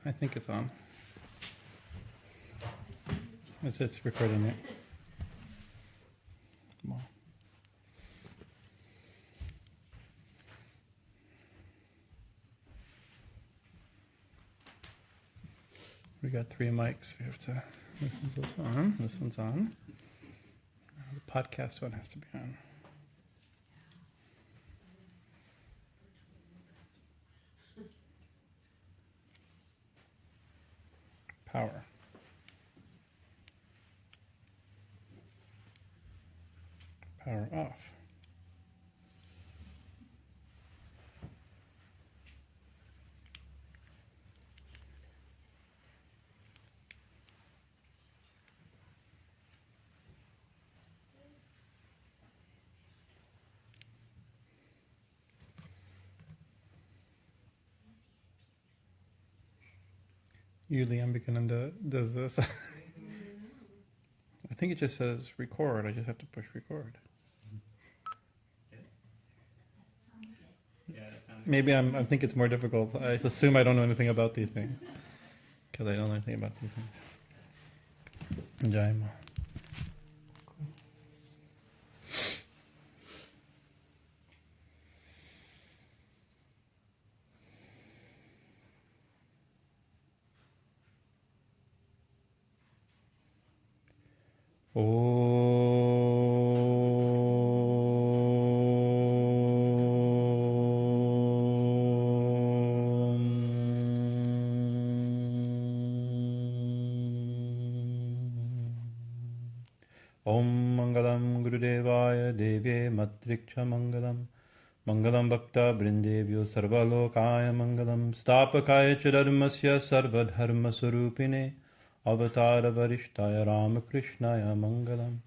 I think it's on. It's recording it. Come on. We got 3 mics. We have to. This one's also on. This one's on. The podcast one has to be on. Power. Power off. Usually Vivekananda does this. I think it just says record. I just have to push record. Maybe I think it's more difficult. I assume I don't know anything about these things. Because I don't know anything about these things. Jai Ma. Om Mangalam Gurudevaya Devye Matriksha Mangalam Mangalam Bhakta Brindevyo Sarvalokaya Mangalam Stapakaya Chadharmasya Sarvadharma Surupine Avatara Varishtaya Ramakrishnaya Mangalam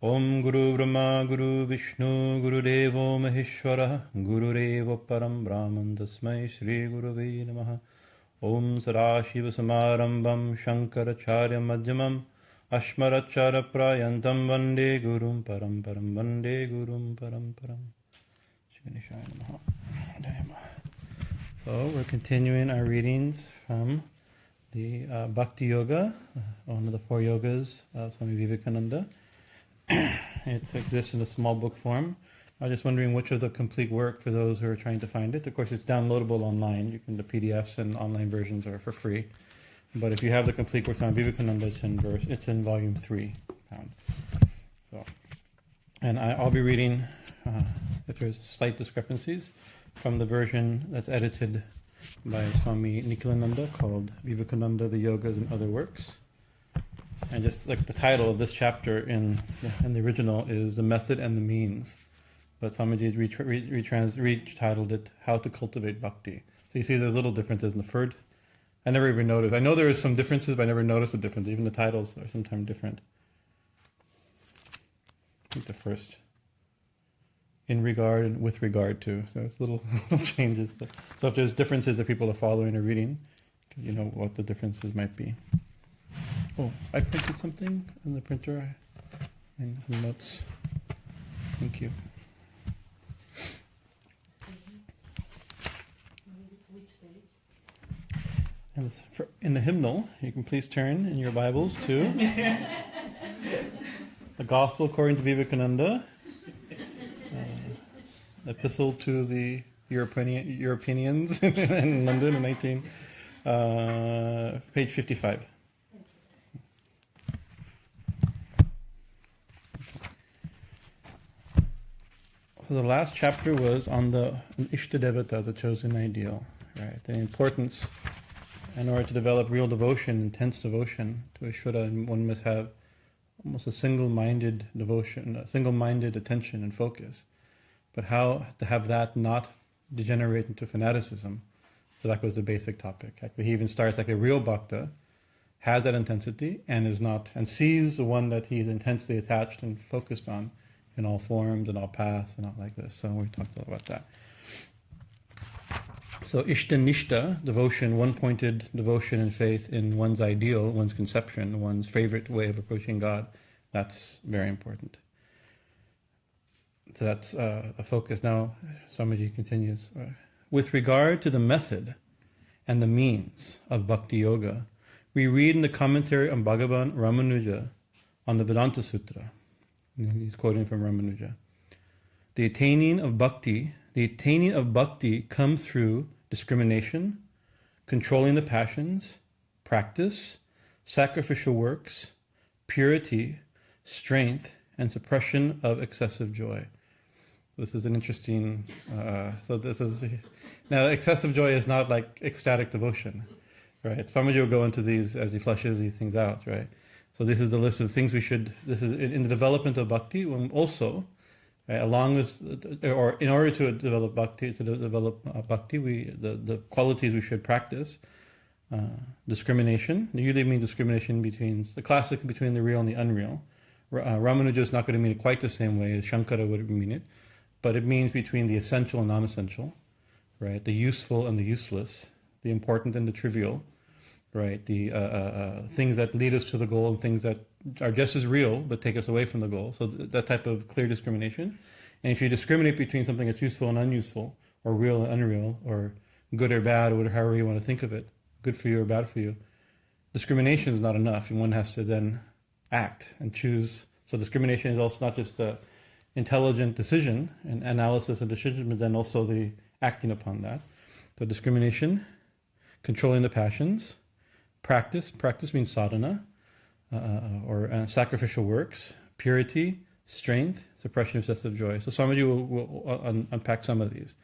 Om Guru Brahma Guru Vishnu Guru Devo Maheshwara Guru Reva Param Brahman Tasmai Shri Gurave Namaha Om Sadashiva Samarambam Shankaracharya Madhyamam Ashmarachara Prayantam Vande Gurum Param Param Vande Gurum Param Param. So we're continuing our readings from the Bhakti Yoga, one of the 4 yogas of Swami Vivekananda. It exists in a small book form. I was just wondering which of the complete work for those who are trying to find it. Of course, it's downloadable online. The PDFs and online versions are for free. But if you have the complete work on Vivekananda, it's in volume 3. So, and I'll be reading, if there's slight discrepancies, from the version that's edited by Swami Nikhilananda called Vivekananda, the Yogas and Other Works. And just like the title of this chapter in the original is The Method and the Means. But Swamiji retitled it How to Cultivate Bhakti. So you see there's little differences in the third. I never even noticed. I know there are some differences, but I never noticed the difference. Even the titles are sometimes different. I think the first, in regard and with regard to. So it's little changes. But, so if there's differences that people are following or reading, you know what the differences might be. Oh, I printed something in the printer. And some notes. Thank you. And in the hymnal, you can please turn in your Bibles to the Gospel according to Vivekananda, Epistle to the Europeans in London in page 55. So the last chapter was on the Ishtadevata, the chosen ideal, right? The importance, in order to develop real devotion, intense devotion to Ishvara, one must have almost a single-minded devotion, a single-minded attention and focus. But how to have that not degenerate into fanaticism? So that was the basic topic. He even starts like a real bhakta, has that intensity and is not, and sees the one that he is intensely attached and focused on in all forms and all paths and all like this. So we talked a lot about that. So Ishta-nishta, devotion, one-pointed devotion and faith in one's ideal, one's conception, one's favorite way of approaching God, that's very important. So that's a focus. Now, Swamiji continues. With regard to the method and the means of Bhakti Yoga, we read in the commentary on Bhagavan Ramanuja on the Vedanta Sutra. He's quoting from Ramanuja. The attaining of bhakti comes through discrimination, controlling the passions, practice, sacrificial works, purity, strength, and suppression of excessive joy. This is an interesting. Now excessive joy is not like ecstatic devotion, right? Swamiji will go into these as he flushes these things out, right? So this is the list of things we should. This is in the development of bhakti. Also, right, along with, or in order to develop bhakti, the qualities we should practice. Discrimination. Usually means discrimination between the real and the unreal. Ramanuja is not going to mean it quite the same way as Shankara would mean it, but it means between the essential and non-essential, right? The useful and the useless, the important and the trivial, right? The things that lead us to the goal and things that are just as real but take us away from the goal. So that type of clear discrimination. And if you discriminate between something that's useful and unuseful, or real and unreal, or good or bad, or however you want to think of it, good for you or bad for you, discrimination is not enough, and one has to then act and choose. So discrimination is also not just the intelligent decision and analysis of decision, but then also the acting upon that. So discrimination, controlling the passions, practice means sadhana, or sacrificial works, purity, strength, suppression of excessive joy. So Swamiji will unpack some of these.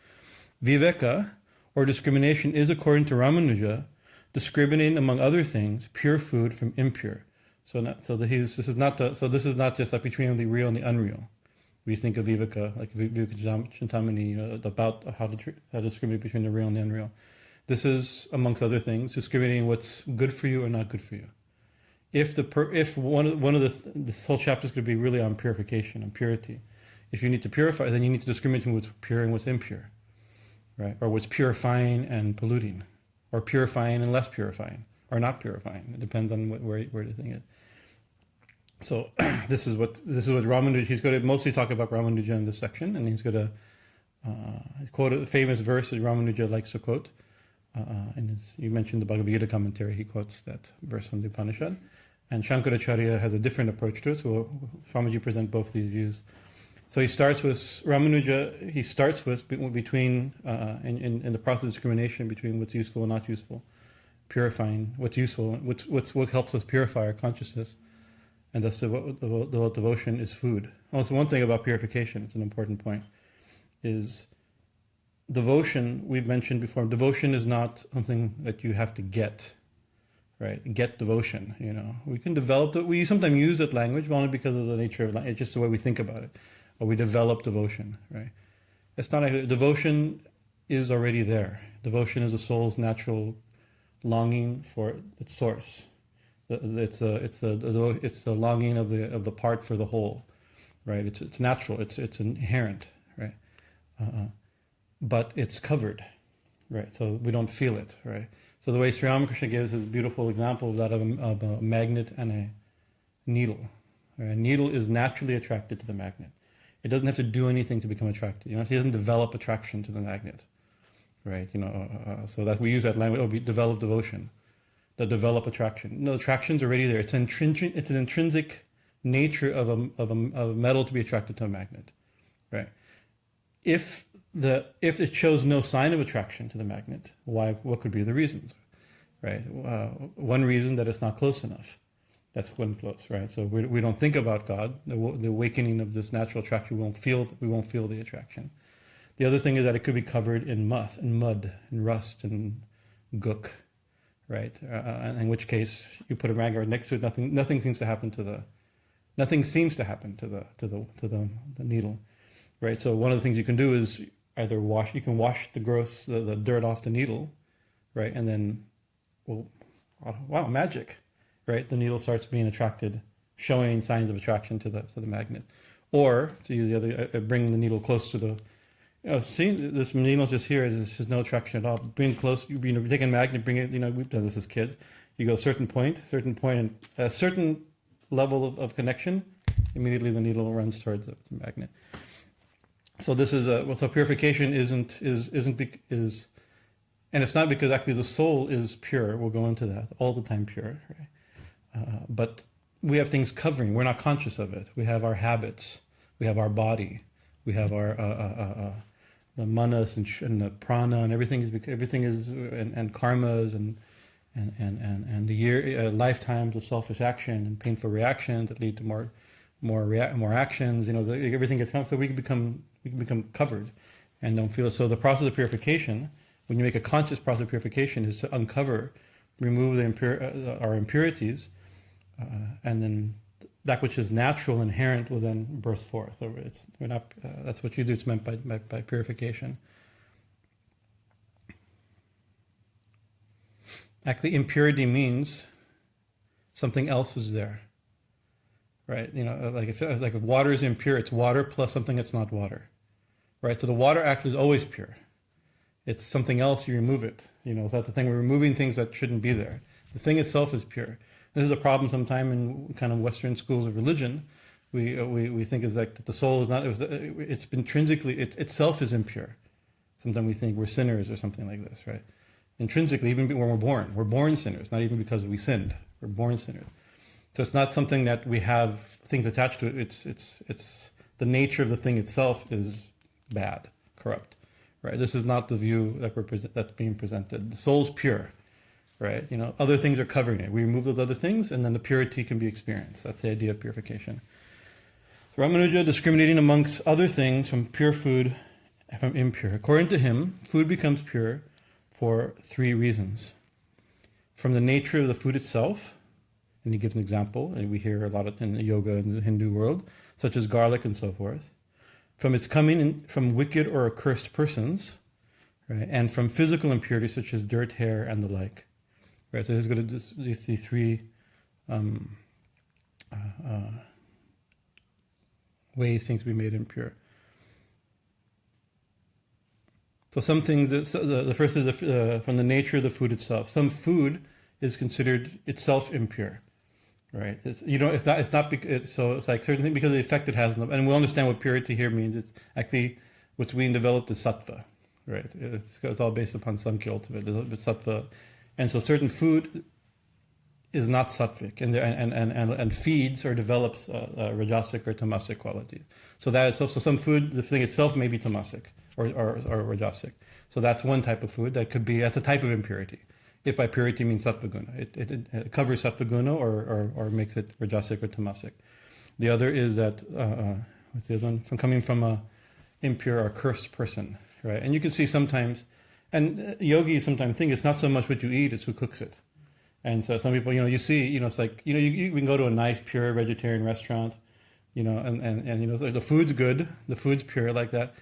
Viveka, or discrimination, is, according to Ramanuja, discriminating, among other things, pure food from impure. This is not just like between the real and the unreal. We think of Viveka, like Vivekananda, about how to discriminate between the real and the unreal. This is, amongst other things, discriminating what's good for you or not good for you. If this whole chapter is going to be really on purification and purity. If you need to purify, then you need to discriminate between what's pure and what's impure, right? Or what's purifying and polluting, or purifying and less purifying, or not purifying. It depends on where the thing is. So this is what Ramanuja. He's going to mostly talk about Ramanuja in this section, and he's going to quote a famous verse that Ramanuja likes to quote. You mentioned the Bhagavad Gita commentary. He quotes that verse from the Upanishad, and Shankaracharya has a different approach to it. So Swamiji present both these views. So he starts with Ramanuja. He starts with between in the process of discrimination between what's useful and not useful, purifying what's useful, what helps us purify our consciousness, and thus the devotion is food. Also, one thing about purification, it's an important point, is devotion. We've mentioned before. Devotion is not something that you have to get. Right, get devotion. We can develop it. We sometimes use that language, but only because of the nature of it's just the way we think about it. Or we develop devotion. Right, it's not devotion is already there. Devotion is the soul's natural longing for its source. It's the longing of the part for the whole. Right, it's natural. It's inherent. Right, but it's covered. Right, so we don't feel it. Right. So the way Sri Ramakrishna gives his beautiful example of that of a magnet and a needle. A needle is naturally attracted to the magnet. It doesn't have to do anything to become attracted. He doesn't develop attraction to the magnet, right? So that we use that language. We develop devotion, that develop attraction. No, attraction's already there. It's an intrinsic nature of a metal to be attracted to a magnet, right? If if it shows no sign of attraction to the magnet, what could be the reasons, right? One reason that it's not close enough. That's when close, right? So we don't think about God. The awakening of this natural attraction, we won't feel the attraction. The other thing is that it could be covered in mud, and rust, and gook, right? In which case, you put a magnet next to it, nothing seems to happen to the needle, right? So one of the things you can do is either wash the dirt off the needle, right? And then, well, wow, magic, right? The needle starts being attracted, showing signs of attraction to the magnet. Or to use the other, bring the needle close to the, see, this needle's just here. There's just no attraction at all. Bring close. You take a magnet, bring it. We've done this as kids. You go a certain point, and a certain level of connection. Immediately, the needle runs towards the magnet. So this is so purification is, and it's not because actually the soul is pure. We'll go into that, all the time pure, right? But we have things covering. We're not conscious of it. We have our habits. We have our body. We have our the manas and the prana, and everything is and karmas and the lifetimes of selfish action and painful reactions that lead to more actions. Everything gets covered, so we can become covered and don't feel it. So the process of purification, when you make a conscious process of purification, is to uncover, remove our impurities, and then that which is natural, inherent, will then burst forth. So that's what you do. It's meant by purification. Actually, impurity means something else is there, right? Like if water is impure, it's water plus something that's not water, right? So the water actually is always pure. It's something else, you remove it. It's not the thing. We're removing things that shouldn't be there. The thing itself is pure. This is a problem sometime in kind of Western schools of religion. We think is like that the soul is not. It's intrinsically itself is impure. Sometimes we think we're sinners or something like this, right? Intrinsically, even when we're born sinners. Not even because we sinned. We're born sinners. So it's not something that we have things attached to it. It's the nature of the thing itself is bad, corrupt, right? This is not the view that's being presented. The soul's pure. Right, other things are covering it. We remove those other things, and then the purity can be experienced. That's the idea of purification. So Ramanuja discriminating amongst other things from pure food and from impure. According to him, food becomes pure for 3 reasons: from the nature of the food itself, and he gives an example, and we hear a lot in the yoga in the Hindu world, such as garlic and so forth. From its coming in from wicked or accursed persons, right, and from physical impurities such as dirt, hair, and the like. Right, so he's going to these 3 ways things be made impure. So some things, the first is from the nature of the food itself. Some food is considered itself impure, right? It's like certain things because of the effect it has, and we'll understand what purity here means. It's actually what's being developed is sattva, right? It's all based upon Samkhya ultimately, but sattva. And so certain food is not sattvic, and feeds or develops rajasic or tamasic qualities. So some food, the thing itself may be tamasic or rajasic. So that's one type of food that's a type of impurity. If by purity means sattva guna, it covers sattva guna or makes it rajasic or tamasic. The other is that what's the other one? From coming from a impure or cursed person, right? And you can see sometimes. And yogis sometimes think it's not so much what you eat, it's who cooks it. And so some people, you see, it's like, you can go to a nice, pure vegetarian restaurant, and the food's good, the food's pure like that.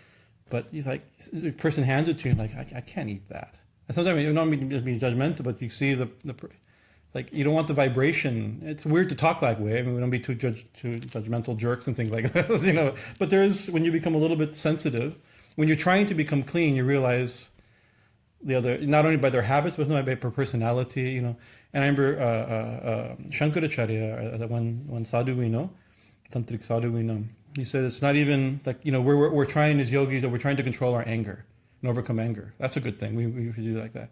But he's like, the person hands it to you, like, I can't eat that. And sometimes you don't mean to be judgmental, but you see like, you don't want the vibration. It's weird to talk that way. I mean, we don't be too judgmental jerks and things like that, But when you become a little bit sensitive, when you're trying to become clean, you realize the other, not only by their habits, but by their personality, And I remember Shankaracharya, one sadhu we know, tantric sadhu we know, he said it's not even like, we're trying as yogis, or we're trying to control our anger and overcome anger. That's a good thing. We should do like that.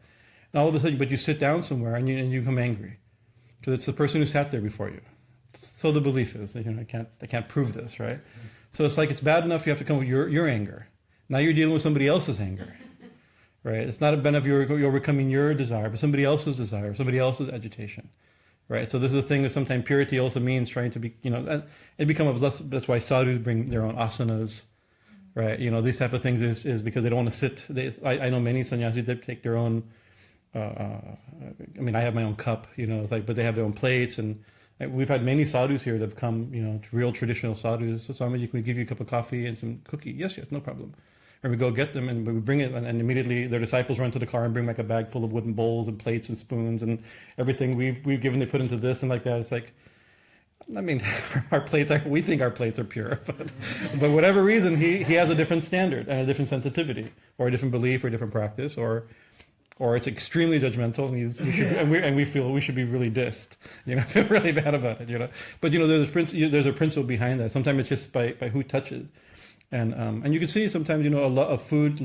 And all of a sudden, but you sit down somewhere and you become angry because it's the person who sat there before you. So the belief is, I can't prove this, right? So it's like it's bad enough you have to come with your anger. Now you're dealing with somebody else's anger, right? It's not a benefit you're overcoming your desire, but somebody else's desire, somebody else's agitation, right? So this is the thing that sometimes purity also means trying to be, it becomes less. That's why sadhus bring their own asanas, right? These type of things is because they don't want to sit. I know many sannyasis that take their own. I have my own cup, but they have their own plates, and we've had many sadhus here that have come, real traditional sadhus. So Swamiji, can we give you a cup of coffee and some cookie? Yes, no problem. And we go get them and we bring it, and immediately their disciples run to the car and bring back a bag full of wooden bowls and plates and spoons and everything we've given, they put into this and like that. It's like, our plates, we think our plates are pure, but whatever reason, he has a different standard and a different sensitivity, or a different belief, or a different practice, or it's extremely judgmental, and we feel we should be really dissed, feel really bad about it, But there's a principle behind that. Sometimes it's just by who touches, and you can see sometimes a lot of food,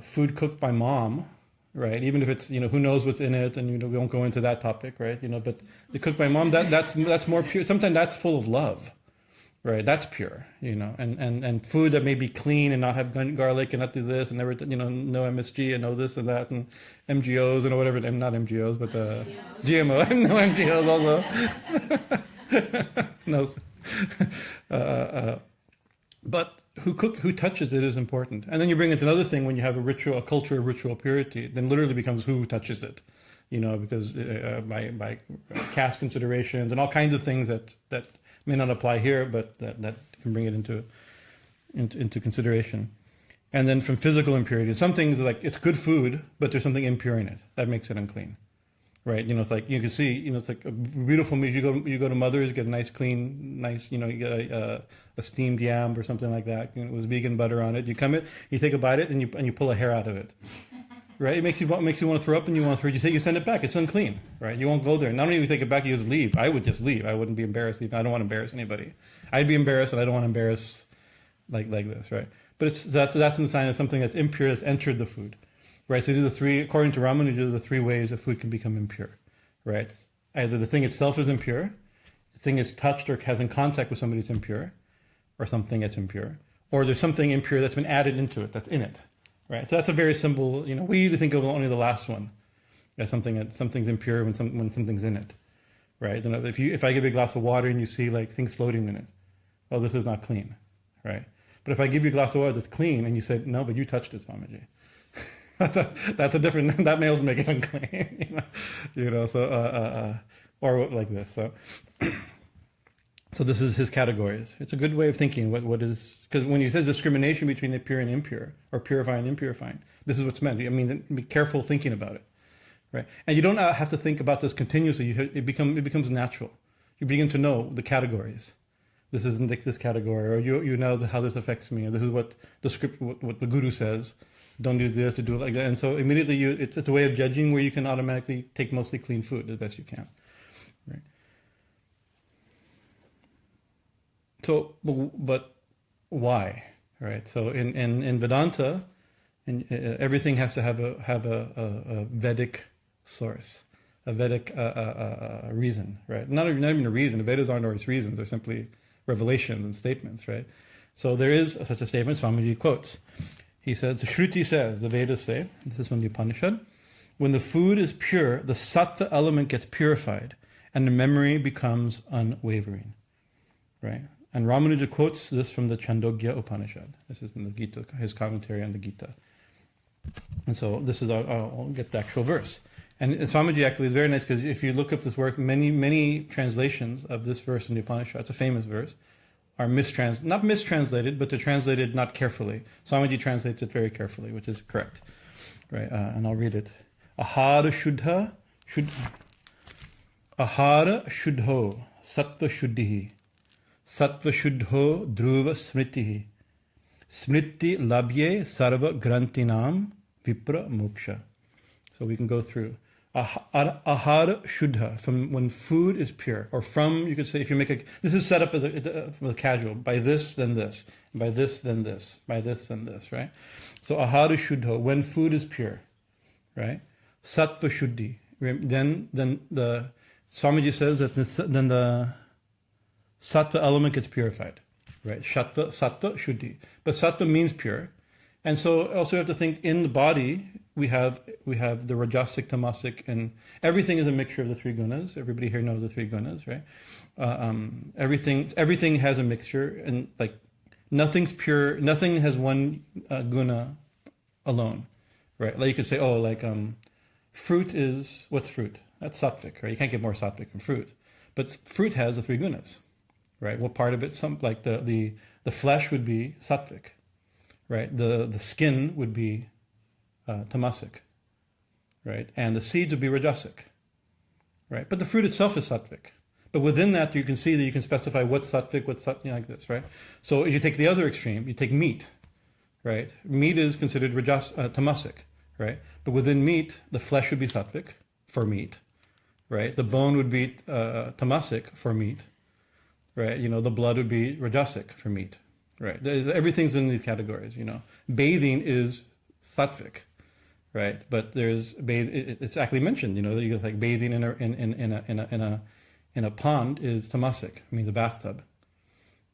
food cooked by mom, right? Even if it's who knows what's in it, and we won't go into that topic, right? But the cooked by mom, that's more pure. Sometimes that's full of love. Right, that's pure, and food that may be clean and not have garlic and not do this and never, no MSG and no this and that and MGOs and whatever, not MGOs, but GMO, no MGOs also. But who touches it is important. And then you bring it to another thing when you have a culture of ritual purity, then literally becomes who touches it, because by caste considerations and all kinds of things that may not apply here, but that can bring it into consideration. And then from physical impurity, some things like it's good food, but there's something impure in it that makes it unclean, right? It's like you can see, it's like a beautiful meat. You go to Mother's, get a nice clean, you get a steamed yam or something like that. With vegan butter on it. You take a bite of it, and you pull a hair out of it. Right, it makes you want to throw up, and you want to throw. You send it back. It's unclean, right? You won't go there. Not only do you take it back, you just leave. I would just leave. I wouldn't be embarrassed. I don't want to embarrass anybody. I'd be embarrassed, and I don't want to embarrass like this, right? But that's the sign of something that's impure that's entered the food, right? So according to Ramanuja, the three ways that food can become impure, right? Either the thing itself is impure, the thing is touched or has in contact with somebody that's impure, or something that's impure, or there's something impure that's been added into it, that's in it. Right, so that's a very simple. We usually think of only the last one, as something's impure when something's in it, right? If I give you a glass of water and you see like things floating in it, oh, this is not clean, right? But if I give you a glass of water that's clean and you said no, but you touched it, Swamiji, that's a different. That may also make it unclean, So or like this. So this is his categories. It's a good way of thinking. What is, because when he says discrimination between the pure and impure, or purifying and impurifying, this is what's meant. Be careful thinking about it, right? And you don't have to think about this continuously. It becomes natural. You begin to know the categories. This isn't like this category, or you know how this affects me. And this is what the script, what the guru says. Don't do this, to do it like that. And so immediately it's a way of judging where you can automatically take mostly clean food as best you can, right? So, but why, right? So in Vedanta, everything has to have a Vedic source, a Vedic reason, right? Not even a reason. The Vedas aren't always reasons; they're simply revelations and statements, right? So there is such a statement. Swamiji quotes. He says, the Shruti says, the Vedas say, this is from the Upanishad, when the food is pure, the sattva element gets purified, and the memory becomes unwavering, right? And Ramanuja quotes this from the Chandogya Upanishad. This is from the Gita, his commentary on the Gita. And so this is, I'll get the actual verse. And Swamiji actually is very nice, because if you look up this work, many translations of this verse in the Upanishad, it's a famous verse, are not mistranslated, but they're translated not carefully. Swamiji translates it very carefully, which is correct. Right? And I'll read it. Ahara shuddho, sattva shuddhihi. Sattva shuddho dhruva smritihi. Smriti labhye sarva grantinam vipra moksha. So we can go through. Ahara shuddha, from when food is pure, or from, you could say, if you make this is set up as a casual, by this, then this, by this, then this, by this, then this, right? So ahara shuddha, when food is pure, right? Sattva shuddhi, then Swamiji says that then the sattva element gets purified, right? Sattva, Shuddhi. But sattva means pure. And so also you have to think in the body, we have the rajasic, tamasic, and everything is a mixture of the three gunas. Everybody here knows the three gunas, right? Everything has a mixture, and like nothing's pure, nothing has one guna alone, right? Like you could say, fruit is, what's fruit? That's sattvic, right? You can't get more sattvic than fruit. But fruit has the three gunas, right? What part of it? Some like the flesh would be sattvic, right? The skin would be tamasic, right? And the seeds would be rajasic, right? But the fruit itself is sattvic. But within that, you can see that you can specify what's sattvic, like this, right? So if you take the other extreme, you take meat, right? Meat is considered tamasic, right? But within meat, the flesh would be sattvic for meat, right? The bone would be tamasic for meat, right? The blood would be rajasic for meat, right? Everything's in these categories, Bathing is sattvic, right? But it's actually mentioned, that you like bathing in a pond is tamasic, means a bathtub,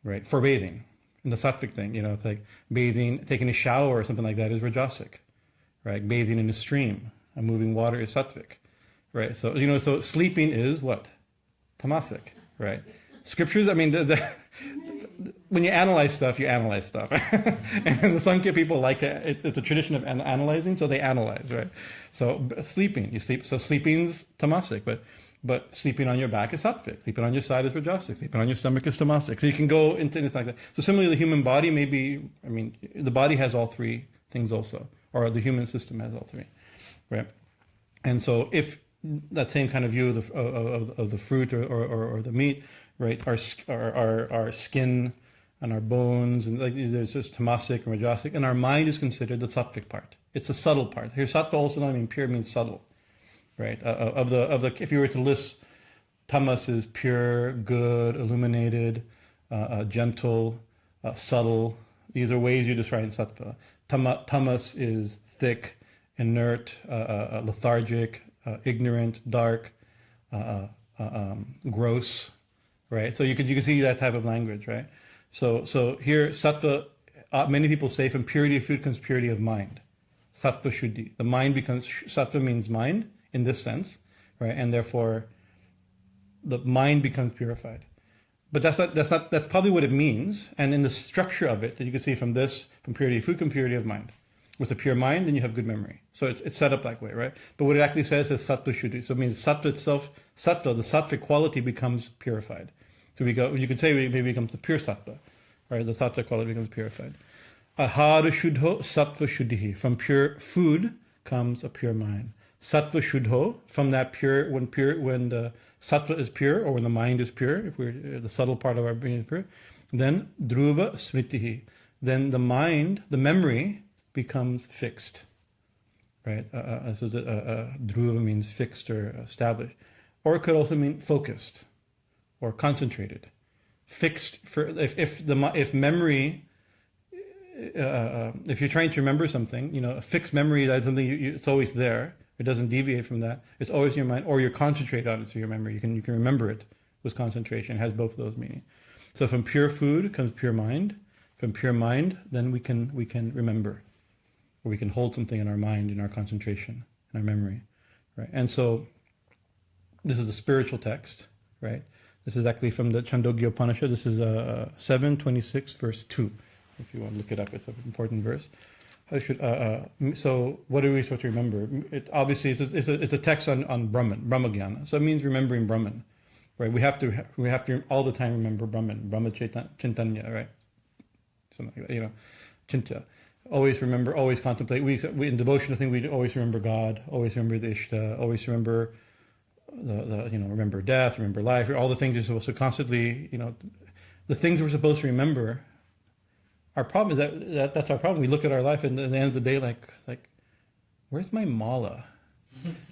right? For bathing, in the sattvic thing, it's like bathing, taking a shower or something like that is rajasic, right? Bathing in a stream, a moving water is sattvic, right? So, so sleeping is what? Tamasic, right? Scriptures, when you analyze stuff, you analyze stuff. And the Sankhya people like it. It's a tradition of analyzing, so they analyze, right? So sleeping, you sleep. So sleeping's tamasic, but sleeping on your back is sattvic. Sleeping on your side is rajasic. Sleeping on your stomach is tamasic. So you can go into anything like that. So similarly, the human body may be, the body has all three things also, or the human system has all three, right? And so if that same kind of view of the fruit or the meat, right? Our skin and our bones, and like there's this tamasic and rajasic, and our mind is considered the sattvic part. It's the subtle part. Here, sattva also not mean pure, means subtle, right? If you were to list, tamas is pure, good, illuminated, gentle, subtle. These are ways you describe sattva. Tamas is thick, inert, lethargic, ignorant, dark, gross, right? So you can see that type of language, right? So here, sattva, many people say from purity of food comes purity of mind. Sattva shuddhi. The mind becomes, sattva means mind in this sense, right? And therefore, the mind becomes purified. But that's probably what it means. And in the structure of it, that you can see from purity of food comes purity of mind. With a pure mind, then you have good memory. So it's set up that way, right? But what it actually says is sattva shuddhi. So it means sattva itself, the sattvic quality becomes purified. So you could say maybe becomes the pure sattva, right? The sattva quality becomes purified. Ahara shuddho sattva shuddhi. From pure food comes a pure mind. Sattva shuddho, from that when the sattva is pure, or when the mind is pure, if the subtle part of our being is pure, then dhruva smritihi. Then the mind, the memory, becomes fixed, right? So dhruva means fixed or established, or it could also mean focused or concentrated. Fixed for if memory, if you're trying to remember something, a fixed memory is something it's always there. It doesn't deviate from that. It's always in your mind, or you're concentrated on it through your memory. You can remember it with concentration. It has both of those meanings. So from pure food comes pure mind. From pure mind, then we can remember. Or we can hold something in our mind, in our concentration, in our memory, right? And so, this is a spiritual text, right? This is actually from the Chandogya Upanishad. This is 7:26, verse 2. If you want to look it up, it's an important verse. So, what are we supposed to remember? Obviously, it's a text on Brahman, Brahmagyana. So it means remembering Brahman, right? We have to all the time remember Brahman, Brahma Chintanya, right? Something like that, Chinta. Always remember, always contemplate. We in devotion, I think we always remember God, always remember the Ishta, always remember remember death, remember life, all the things you're supposed to constantly, the things we're supposed to remember. Our problem is that's our problem. We look at our life, and at the end of the day, like where's my mala?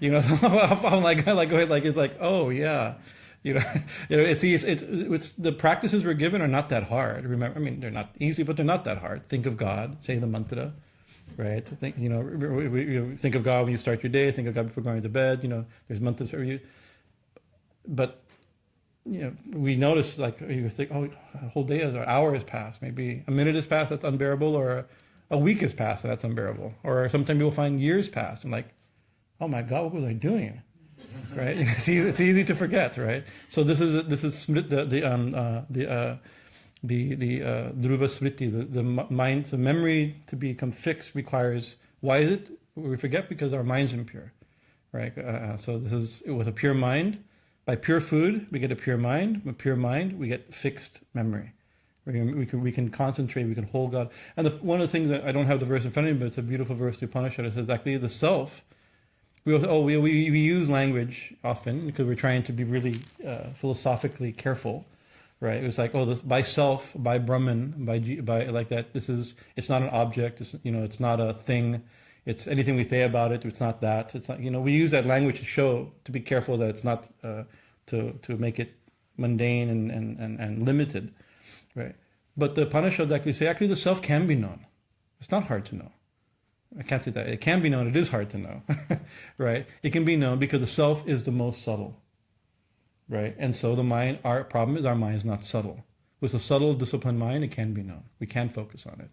I'm like it's like, oh yeah. It's the practices we're given are not that hard. Remember, they're not easy, but they're not that hard. Think of God, say the mantra, right? Think of God when you start your day. Think of God before going to bed. There's mantras for you. But we notice, like, you think, oh, a whole day or an hour has passed, maybe a minute has passed, that's unbearable, or a week has passed, and that's unbearable. Or sometimes you'll find years passed, and like, oh my God, what was I doing? Right? It's easy to forget, right? So this is the Dhruva Smriti, the mind, the memory to become fixed requires. Why is it we forget? Because our mind's impure, right? So this is with a pure mind. By pure food, we get a pure mind. With pure mind, we get fixed memory. We can concentrate. We can hold God. And one of the things that I don't have the verse in front of me, but it's a beautiful verse to Upanishad. It says exactly the self. We use language often because we're trying to be really philosophically careful, right? It was like, this by self, by Brahman, by like that. It's not an object. It's not a thing. It's anything we say about it. It's not that. It's not. We use that language to be careful that it's not to make it mundane and limited, right? But the Upanishads actually say the self can be known. It's not hard to know. I can't say that. It can be known. It is hard to know, right? It can be known because the self is the most subtle, right? And so the mind, our problem is our mind is not subtle. With a subtle, disciplined mind, it can be known. We can focus on it,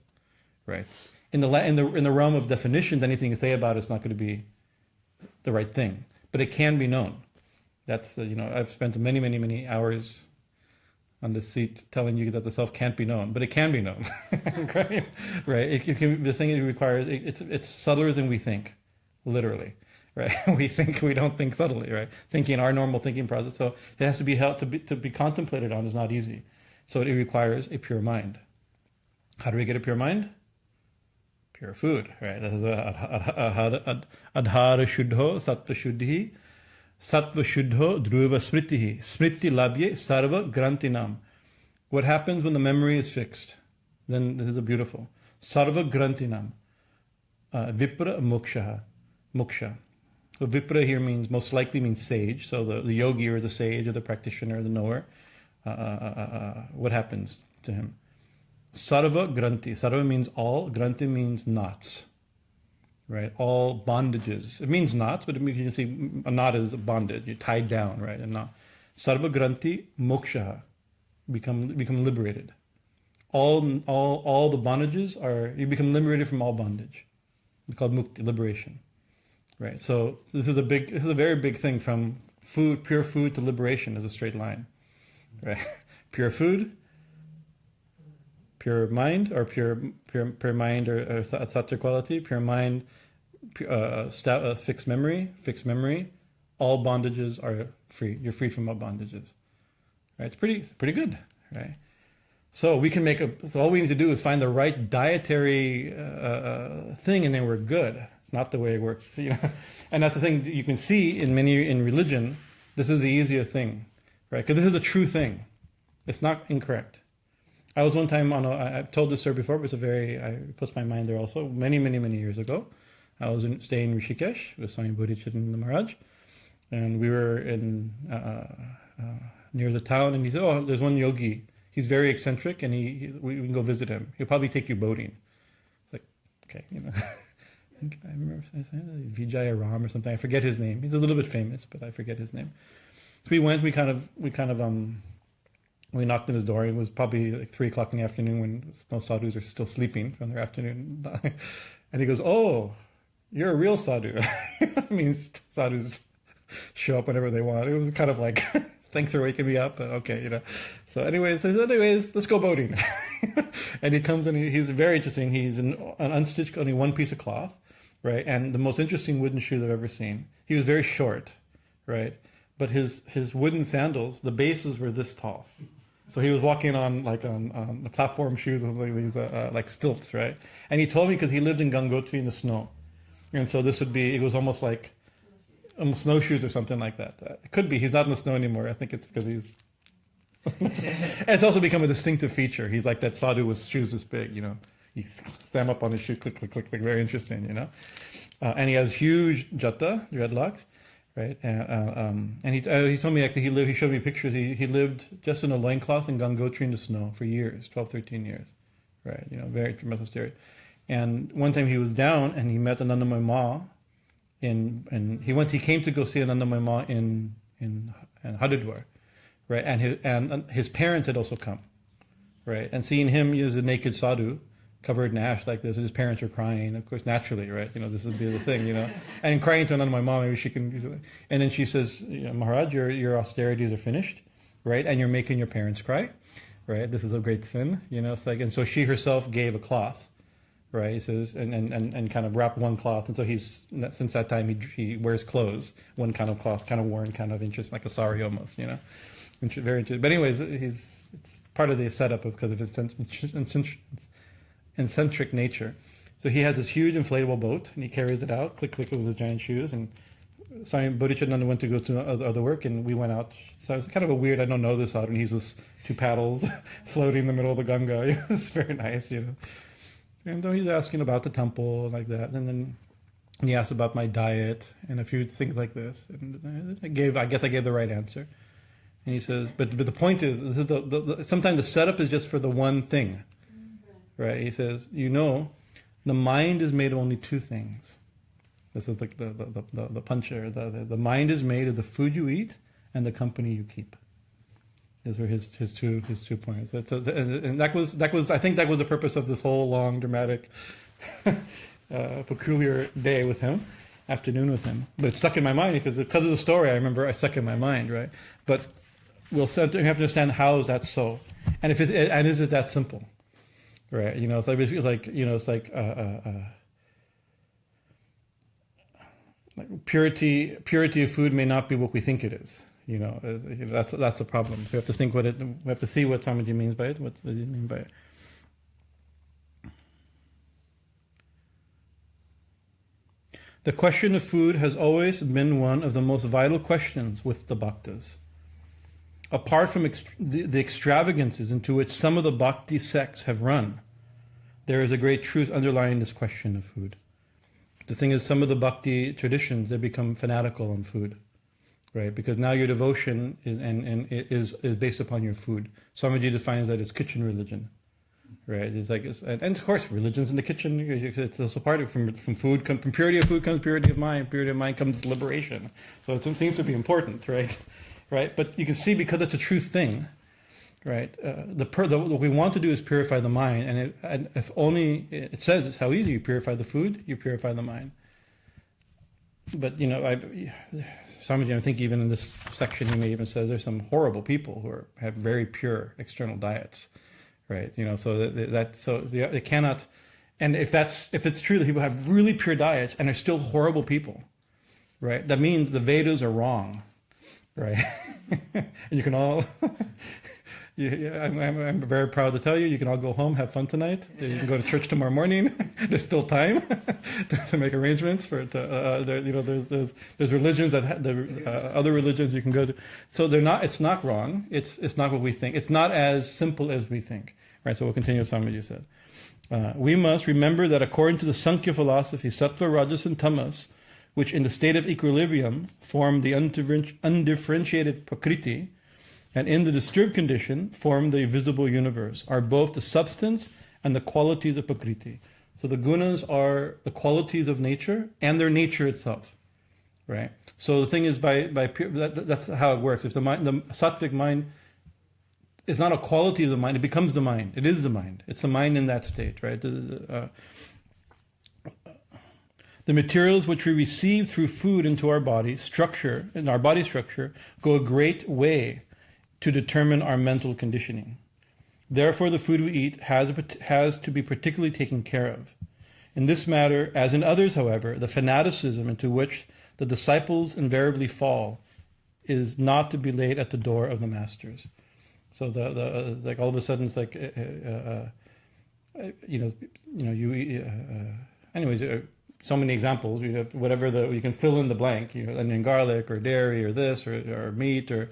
right? In the realm of definitions, anything you say about it is not going to be the right thing, but it can be known. That's I've spent many hours on the seat telling you that the self can't be known, but it can be known, right? The thing it requires, it's subtler than we think, literally, right? We don't think subtly, right? Thinking our normal thinking process, so it has to be held to be contemplated on is not easy. So it requires a pure mind. How do we get a pure mind? Pure food, right? That is adhara shuddho sattva shuddhi. Sattva shuddho dhruva smritihi. Smriti labye sarva grantinam. What happens when the memory is fixed? Then this is a beautiful. Sarva grantinam. Vipra moksha. Moksha. So vipra here most likely means sage. So the yogi or the sage or the practitioner or the knower. What happens to him? Sarva granti. Sarva means all. Granti means knots. Right, all bondages. It means knots, but it means, you can see a knot is a bondage. You're tied down, right? A knot. Sarva granti moksha, become liberated. All the bondages you become liberated from all bondage. It's called mukti, liberation, right? So this is a very big thing. From pure food to liberation is a straight line, right? Pure food, pure mind, or pure mind, or sattva quality, pure mind, fixed memory, all bondages are free. You're freed from all bondages, right? It's pretty good, right? So we can so all we need to do is find the right dietary thing, and then we're good. It's not the way it works, And that's the thing that you can see in religion. This is the easier thing, right? Because this is a true thing. It's not incorrect. I was one time I've told this story before, but it puts my mind there also. Many years ago, I was staying in Rishikesh with Swami Bhajanananda Maharaj, and we were in near the town, and he said, "Oh, there's one yogi. He's very eccentric, and we can go visit him. He'll probably take you boating." It's like, okay, I think I remember saying Vijaya Ram or something. I forget his name. He's a little bit famous, but I forget his name. So we went. We knocked on his door. It was probably like 3:00 in the afternoon when most sadhus are still sleeping from their afternoon. And he goes, "Oh, you're a real sadhu." That means sadhus show up whenever they want. It was kind of like, thanks for waking me up. Okay, So anyways, let's go boating. And he comes and he's very interesting. He's an unstitched, only one piece of cloth, right? And the most interesting wooden shoes I've ever seen. He was very short, right? But his wooden sandals, the bases were this tall. So he was walking on the platform shoes with these like stilts, right? And he told me because he lived in Gangotri in the snow, and so it was almost like snowshoes or something like that. It could be he's not in the snow anymore. I think it's because he's. And it's also become a distinctive feature. He's like that sadhu with shoes this big, He stand up on his shoe, click, click, click, click. Very interesting, And he has huge jata, dreadlocks. Right, and he told me actually he showed me pictures. He lived just in a loincloth in Gangotri in the snow for years, 12, 13 years, right? Very tremendous story. And one time he was down and he met Anandamayi Ma, he came to go see Anandamayi Ma in Haridwar, right? And his parents had also come, right? And seeing him as a naked sadhu, covered in ash like this, and his parents are crying, of course, naturally, right? This would be the thing, and crying to another, my mom, maybe she can, and then she says, Maharaj, your austerities are finished, right? And you're making your parents cry, right? This is a great sin, it's like, and so she herself gave a cloth, right? He says, and kind of wrapped one cloth, and so since that time he wears clothes, one kind of cloth, kind of worn, kind of interesting, like a sari almost, very interesting. But anyways, it's part of the setup because of his eccentric nature. So he has this huge inflatable boat, and he carries it out, click click with his giant shoes. And Swami Bhajanananda went to go to other work, and we went out. So it's kind of a weird, I don't know this out, and he's with 2 paddles floating in the middle of the Ganga. It's very nice, And so he's asking about the temple like that, and then he asked about my diet and a few things like this. And I guess I gave the right answer. And he says, but the point is, this is sometimes the setup is just for the one thing. Right, he says, the mind is made of only 2 things. This is like the puncher. The mind is made of the food you eat and the company you keep. Those were his two points. And that was I think that was the purpose of this whole long, dramatic, peculiar day with him, afternoon with him. But it stuck in my mind because of the story. I remember I stuck in my mind, right? But we have to understand how is that so, and is it that simple? Right, it's like like purity of food may not be what we think it is. That's the problem. We have to think we have to see what Swamiji means by it. What does he mean by it? The question of food has always been one of the most vital questions with the bhaktas. Apart from the extravagances into which some of the bhakti sects have run, there is a great truth underlying this question of food. The thing is, some of the bhakti traditions, they become fanatical on food, right? Because now your devotion is based upon your food. Swamiji defines that as kitchen religion, right? It's like, and of course, religion's in the kitchen. It's also part of from food. From purity of food comes purity of mind. Purity of mind comes liberation. So it seems to be important, right? Right, but you can see because it's a true thing, right? What we want to do is purify the mind, and if only it says it's how easy you purify the food, you purify the mind. But Swamiji, I think even in this section, he may even says there's some horrible people who have very pure external diets, right? So it cannot. And if it's true that people have really pure diets and are still horrible people, right? That means the Vedas are wrong. Right, and you can all. I'm very proud to tell you, you can all go home, have fun tonight. You can go to church tomorrow morning. There's still time to make arrangements for it. There's religions other religions you can go to. So they're not. It's not wrong. It's not what we think. It's not as simple as we think. Right. So we'll continue with Swamiji said. We must remember that according to the Sankhya philosophy, Sattva, Rajas, and Tamas, which in the state of equilibrium form the undifferentiated prakriti, and in the disturbed condition form the visible universe, are both the substance and the qualities of prakriti. So the gunas are the qualities of nature and their nature itself, right? So the thing is, that's how it works. If the sattvic mind is not a quality of the mind, it becomes the mind. It is the mind. It's the mind in that state, right? The materials which we receive through food into our body structure, go a great way to determine our mental conditioning. Therefore, the food we eat has to be particularly taken care of. In this matter, as in others, however, the fanaticism into which the disciples invariably fall is not to be laid at the door of the masters. So like all of a sudden it's like anyways. So many examples. You have whatever you can fill in the blank. Onion, garlic, or dairy, or this, or meat, or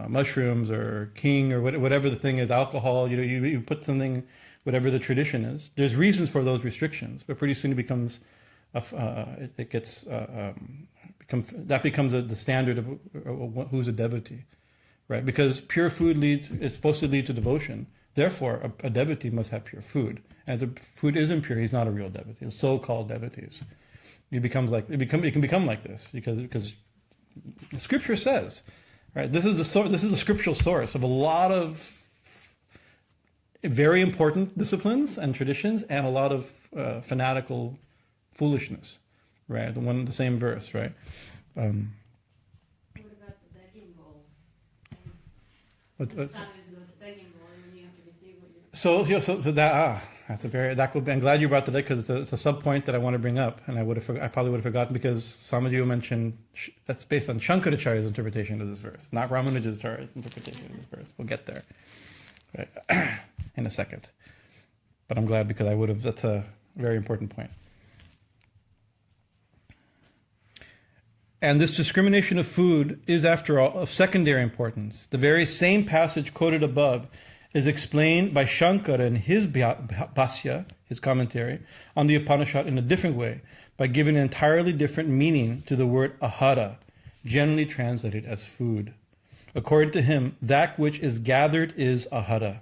mushrooms, or king, or whatever the thing is. Alcohol. You put something, whatever the tradition is. There's reasons for those restrictions, but pretty soon it becomes, the standard of who's a devotee, right? Because pure food is supposed to lead to devotion. Therefore, a devotee must have pure food. And if the food is impure, he's not a real devotee. It's so-called devotees. It can become like this because the scripture says right? This is this is a scriptural source of a lot of very important disciplines and traditions, and a lot of fanatical foolishness, right? The same verse, right? What about the begging bowl? Some is about the begging bowl, and when you have to receive what you're. So that could be, I'm glad you brought that up, because it's a sub point that I want to bring up, and I probably would have forgotten, because Samadhi mentioned that's based on Shankaracharya's interpretation of this verse, not Ramanujacharya's interpretation of this verse. We'll get there, right, in a second. But I'm glad, because that's a very important point. And this discrimination of food is, after all, of secondary importance. The very same passage quoted above is explained by Shankara in his Bhasya, his commentary, on the Upanishad in a different way, by giving an entirely different meaning to the word ahara, generally translated as food. According to him, that which is gathered is ahara.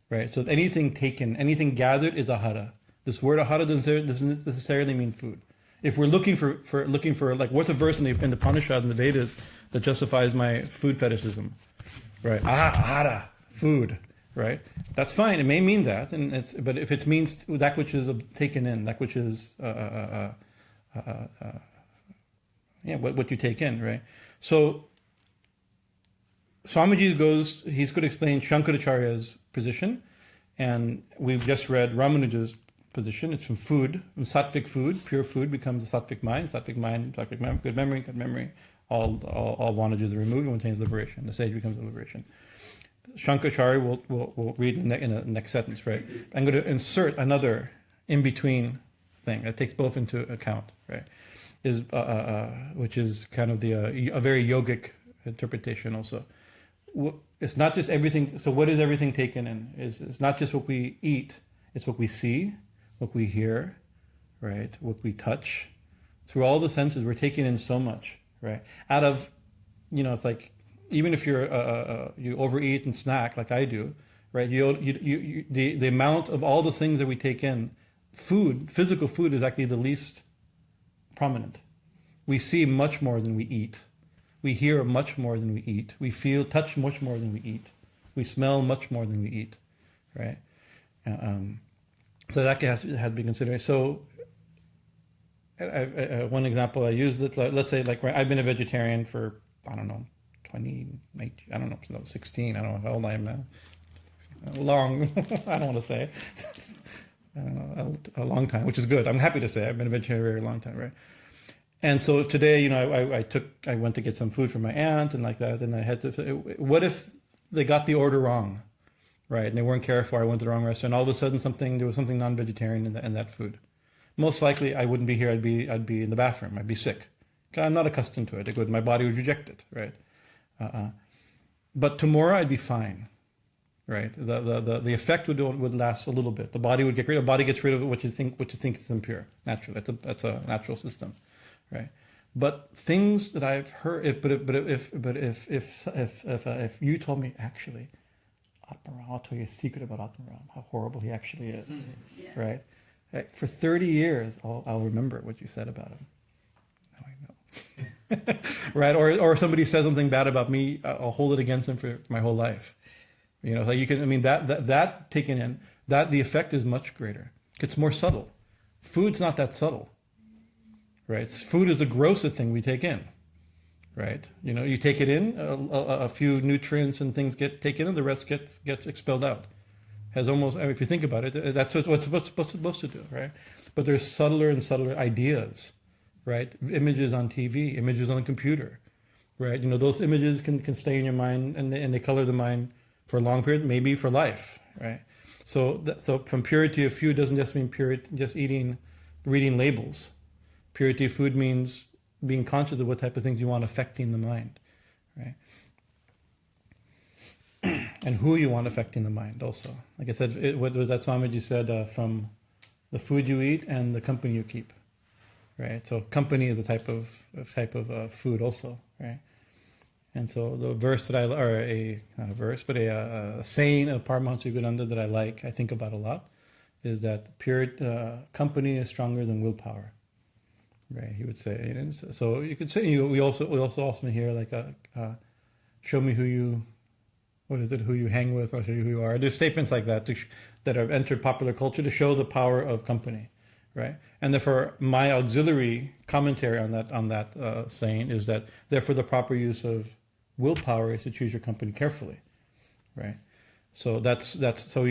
Right? So anything taken, anything gathered is ahara. This word ahara doesn't necessarily mean food. If we're looking for like, what's a verse in the Upanishad and the Vedas that justifies my food fetishism, right? Ahara, food, right? That's fine. It may mean that, but if it means that which is taken in, that which is what you take in, right? So Swamiji he's going to explain Shankaracharya's position, and we've just read Ramanuja's position. It's from food, from sattvic food. Pure food becomes a sattvic mind, good memory. All bondages are removed and contains liberation. The sage becomes a liberation. Shankaracharya will read in the next sentence, right? I'm going to insert another in-between thing that takes both into account, right? Which is kind of a very yogic interpretation also. It's not just everything. So what is everything taken in? It's not just what we eat. It's what we see, what we hear, right? What we touch. Through all the senses, we're taking in so much, right? Out of, it's like, even if you overeat and snack like I do, right? The amount of all the things that we take in, physical food is actually the least prominent. We see much more than we eat. We hear much more than we eat. We touch much more than we eat. We smell much more than we eat, right? So that has to be considered. So one example I use, let's say, like, I've been a vegetarian for, 16, I don't know how old I am now. Long, I don't want to say. A long time, which is good. I'm happy to say I've been a vegetarian for a very long time, right? And so today, I went to get some food from my aunt and like that, and I had to, what if they got the order wrong? Right, and they weren't careful. I went to the wrong restaurant. All of a sudden, there was something non-vegetarian in that food. Most likely, I wouldn't be here. I'd be in the bathroom. I'd be sick. I'm not accustomed to it. My body would reject it. Right, but tomorrow I'd be fine. Right, the effect would last a little bit. The body would gets rid of what you think is impure. Naturally, that's a natural system. Right, but things that I've heard. If you told me actually, Atmaram, I'll tell you a secret about Atmaram, how horrible he actually is, right? For 30 years, I'll remember what you said about him. Now I know. Right? Or somebody says something bad about me, I'll hold it against him for my whole life. So you can, that taken in, the effect is much greater. It's more subtle. Food's not that subtle, right? Food is the grosser thing we take in. Right, you take it in, a few nutrients and things get taken in, the rest gets expelled out. Has almost, if you think about it, that's what it's supposed to do, right? But there's subtler and subtler ideas, right? Images on TV, images on the computer, right? Those images can stay in your mind, and they color the mind for a long period, maybe for life, right? So from purity of food doesn't just mean just reading labels. Purity of food means being conscious of what type of things you want affecting the mind, right? And who you want affecting the mind also. Like I said, what was that Swamiji said, from the food you eat and the company you keep, right? So company is a type of food also, right? And so the verse that not a verse, but a saying of Paramahansa Vivekananda that I think about a lot, is that pure company is stronger than willpower. Right, he would say. So you could say we also often hear like show me who you, what is it, who you hang with, I'll show you who you are. There's statements like that that have entered popular culture to show the power of company, right? And therefore, my auxiliary commentary on that saying is that therefore the proper use of willpower is to choose your company carefully, right? So so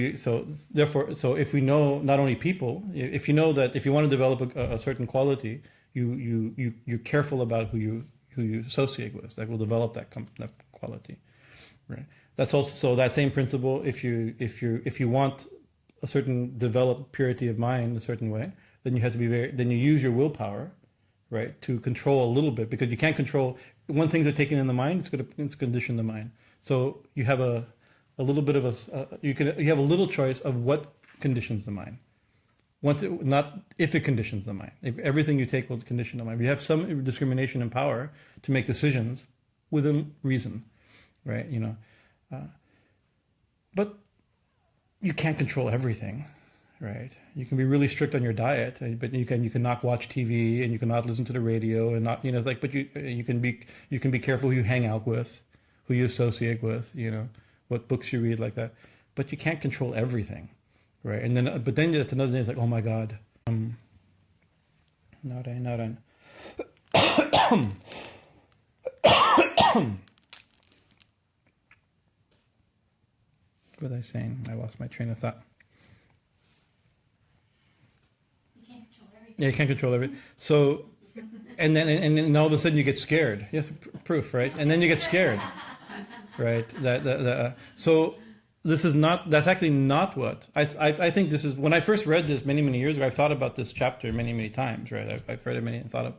if we know not only people, if you know that if you want to develop a certain quality, you're careful about who you associate with. That will develop that quality, right? That's also so that same principle. If you want a certain developed purity of mind a certain way, then you have to be then you use your willpower, right, to control a little bit, because you can't control when things are taken in the mind. It's condition the mind. So you have a little bit of you have a little choice of what conditions the mind. Not if it conditions the mind. If everything you take will condition the mind. You have some discrimination and power to make decisions within reason, right? But you can't control everything, right? You can be really strict on your diet, but you cannot watch TV and you cannot listen to the radio and not, but you can be careful who you hang out with, who you associate with, what books you read, like that. But you can't control everything, right? And then that's another thing. It's like, oh my God, not on. What was I saying? I lost my train of thought. You can't control everything. Yeah, you can't control everything. So, and then all of a sudden you get scared. Yes, proof, right? And then you get scared, right? So this is not. That's actually not what I think. This is when I first read this many years ago. I've thought about this chapter many times, right? I've read it many and thought of.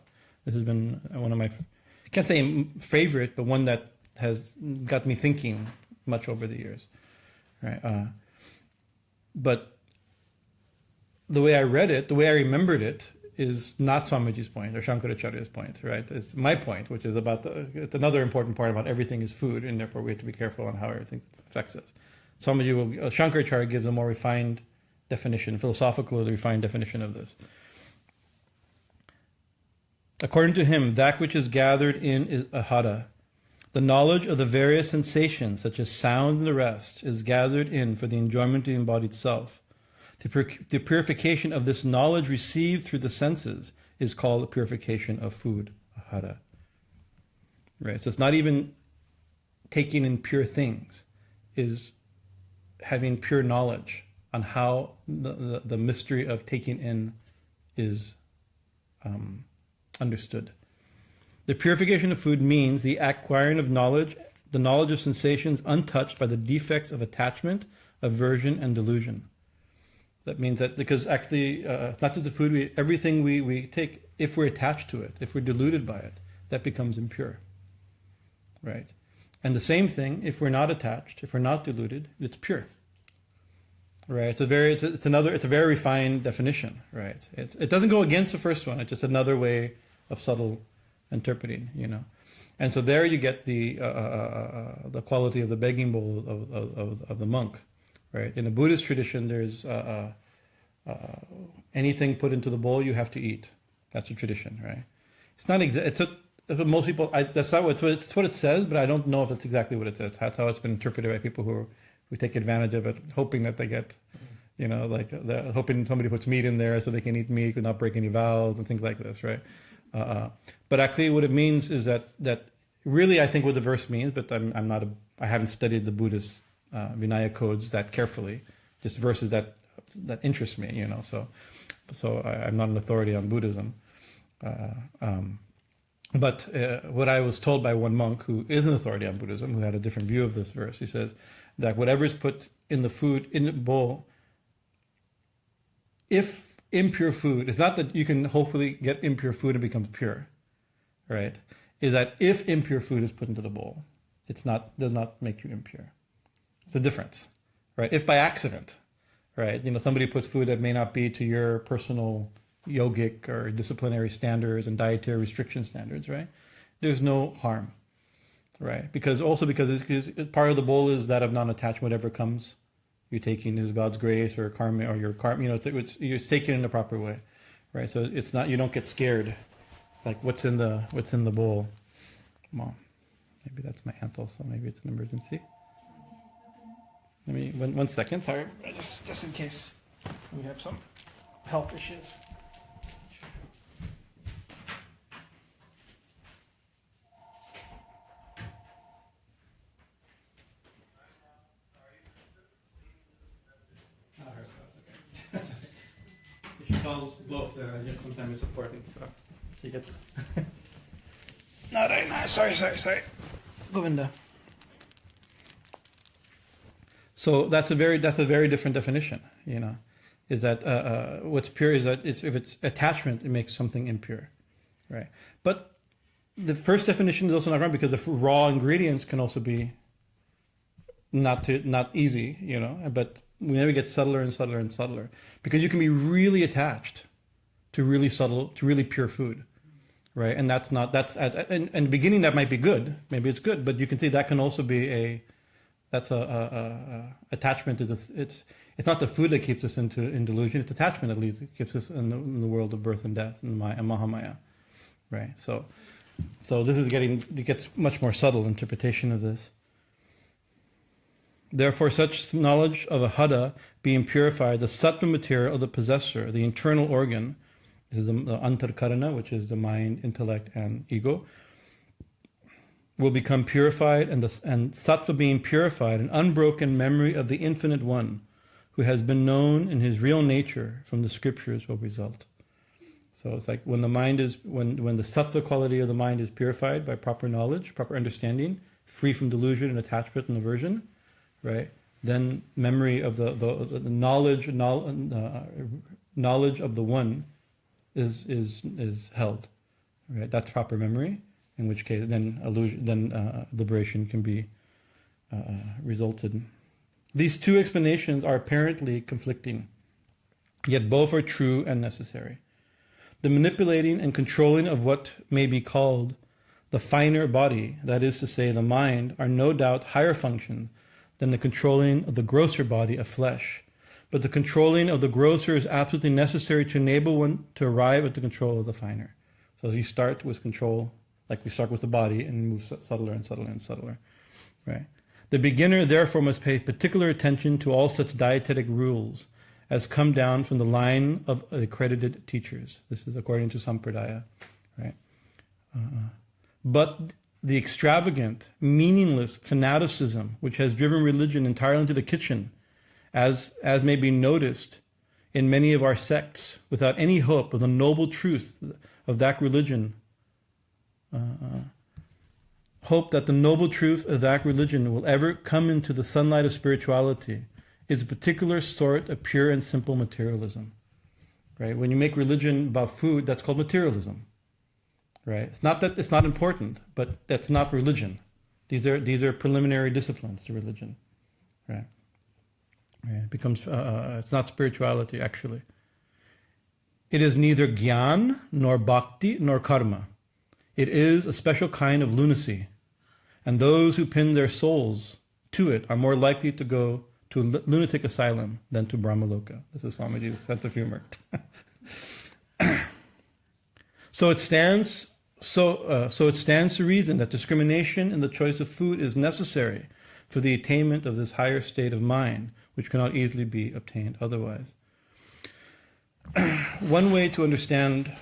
This has been one of my, I can't say favorite, but one that has got me thinking much over the years. Right, but the way I read it, the way I remembered it, is not Swamiji's point or Shankaracharya's point. Right, it's my point, which is about it's another important part about everything is food, and therefore we have to be careful on how everything affects us. Shankaracharya gives a more refined definition, philosophical, refined definition of this. According to him, that which is gathered in is ahara. The knowledge of the various sensations, such as sound and the rest, is gathered in for the enjoyment of the embodied self. The purification of this knowledge received through the senses is called a purification of food, ahara. Right. So it's not even taking in pure things, is having pure knowledge on how the mystery of taking in is understood. The purification of food means the acquiring of knowledge, the knowledge of sensations untouched by the defects of attachment, aversion, and delusion. That means that because actually, it's not just the food, everything we take, if we're attached to it, if we're deluded by it, that becomes impure. Right? And the same thing, if we're not attached, if we're not deluded, it's pure. Right? It's a very refined definition. Right? It doesn't go against the first one. It's just another way of subtle interpreting, and so there you get the quality of the begging bowl of the monk, right? In the Buddhist tradition, there's anything put into the bowl you have to eat. That's a tradition, right? It's not it's what most people. That's not what it's what it says, but I don't know if that's exactly what it says. That's how it's been interpreted by people who take advantage of it, hoping that they get, like they're hoping somebody puts meat in there so they can eat meat and not break any vows and things like this, right? But actually, what it means is that really, I think what the verse means, but I haven't studied the Buddhist Vinaya codes that carefully. Just verses that interest me, So I'm not an authority on Buddhism. But what I was told by one monk who is an authority on Buddhism, who had a different view of this verse, he says that whatever is put in the food in the bowl, if impure food, it's not that you can hopefully get impure food and becomes pure, right? Is that if impure food is put into the bowl, does not make you impure. It's a difference, right? If by accident, right, somebody puts food that may not be to your personal yogic or disciplinary standards and dietary restriction standards, right? There's no harm, right? Because it's part of the bowl is that of non-attachment, whatever comes. You're taking is God's grace or karma or your karma, you're taken in the proper way, right? So it's not, you don't get scared, like what's in the bowl. Come on. Maybe that's my aunt also. Maybe it's an emergency. Let me, one second, sorry. Just in case we have some health issues. If she calls both, then I guess sometimes it's important, so she gets... No, sorry. Govinda. So that's a very different definition, you know, is that what's pure is that if it's attachment, it makes something impure, right? But the first definition is also not wrong, because the raw ingredients can also be not easy, you know, but we never get subtler and subtler and subtler, because you can be really attached to really subtle, to really pure food. Right, and in the beginning that might be good. Maybe it's good, but you can see that can also be attachment. It's not the food that keeps us in delusion. It's attachment, at least, it keeps us in the world of birth and death and Mahamaya. Right. So this is it gets much more subtle interpretation of this. Therefore, such knowledge of a hada being purified, the sattva material of the possessor, the internal organ. This is the antarkarana, which is the mind, intellect, and ego, will become purified, and sattva being purified, an unbroken memory of the infinite one, who has been known in his real nature from the scriptures, will result. So it's like when the mind is, when the sattva quality of the mind is purified by proper knowledge, proper understanding, free from delusion and attachment and aversion, right? Then memory of the knowledge of the one is held, right? That's proper memory. In which case, then liberation can be resulted. These two explanations are apparently conflicting, yet both are true and necessary. The manipulating and controlling of what may be called the finer body, that is to say, the mind, are no doubt higher functions than the controlling of the grosser body of flesh. But the controlling of the grosser is absolutely necessary to enable one to arrive at the control of the finer. So you start with control, like we start with the body, and move subtler and subtler and subtler, right? The beginner therefore must pay particular attention to all such dietetic rules as come down from the line of accredited teachers. This is according to Sampradaya, right? But the extravagant, meaningless fanaticism which has driven religion entirely into the kitchen, as may be noticed in many of our sects, without any hope of the noble truth of that religion, hope that the noble truth of that religion will ever come into the sunlight of spirituality, is a particular sort of pure and simple materialism. Right? When you make religion about food, that's called materialism. Right? It's not that it's not important, but that's not religion. These are preliminary disciplines to religion. Right? It becomes it's not spirituality, actually. It is neither gyan nor bhakti nor karma. It is a special kind of lunacy, and those who pin their souls to it are more likely to go to a lunatic asylum than to Brahmaloka. This is Swamiji's sense of humor. So it stands to reason that discrimination in the choice of food is necessary for the attainment of this higher state of mind, which cannot easily be obtained otherwise. One way to understand